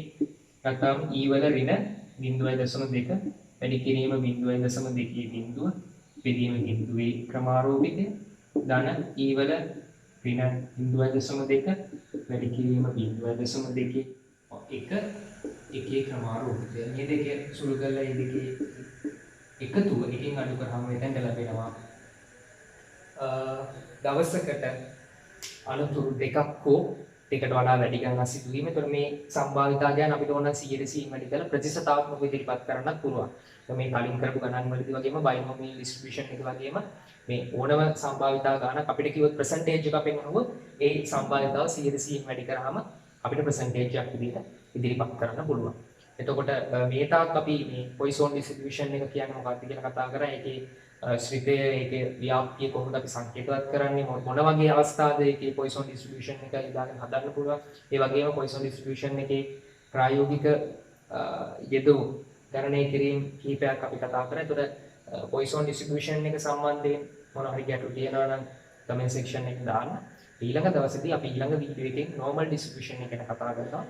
ගත්තාම e වල ඍණ 0.2 වැඩි කිරීම 0.2 බිඳුව බෙදීම බිඳුවේ ක්‍රමාරෝපිතය ධන e වල ඍණ 0.2 වැඩි කිරීම 0.2 එකේ ක්‍රමාරෝපිතය. මේ දෙක සුළු කරලා මේ දෙකේ එකතුව එකෙන් අඩු කරාම එතෙන්ට ලැබෙනවා දවසකට අනතුරු දෙකක් හෝ දෙකට වඩා වැඩි ගණනක් සිදුවීම. ඒතර මේ සම්භාවිතා ගැන අපිට ඕන 100% වැඩි කරලා ප්‍රතිශතාත්මකව ඉදිරිපත් කරන්නත් පුළුවන්. මේ කලින් කරපු ගණන් වලදී වගේම බයිනෝමියල් ඩිස්ට්‍රිබියුෂන් එක වගේම මේ ඕනම සම්භාවිතා ගණනක් අපිට කිව්වොත් percentage එකක් පෙන්වනවොත් ඒ සම්භාවිතාව 100% වැඩි කරාම අපිට percentage එකක් විදිහට ඉදිරිපත් කරන්න පුළුවන්. එතකොට මේ තාක් අපි මේ Poisson distribution එක කියන්නේ මොකක්ද කියලා කතා කරා. ඒකේ ශ්‍රිතය ඒකේ ව්‍යාප්තිය කොහොමද අපි සංකේතවත් කරන්නේ මොන වගේ අවස්ථාද ඒකේ Poisson distribution එක ඉදාගෙන හදන්න පුළුවන්. ඒ වගේම Poisson distribution එකේ ප්‍රායෝගික යෙදුම් ගණනය කිරීම කීපයක් අපි කතා කරා. ඒතකොට Poisson distribution එක සම්බන්ධයෙන් මොන හරි ගැටලු තියෙනවා නම් comment section එකේ දාන්න. ඊළඟ දවසේදී අපි ඊළඟ වීඩියෝ එකෙන් normal distribution එක ගැන කතා කරනවා.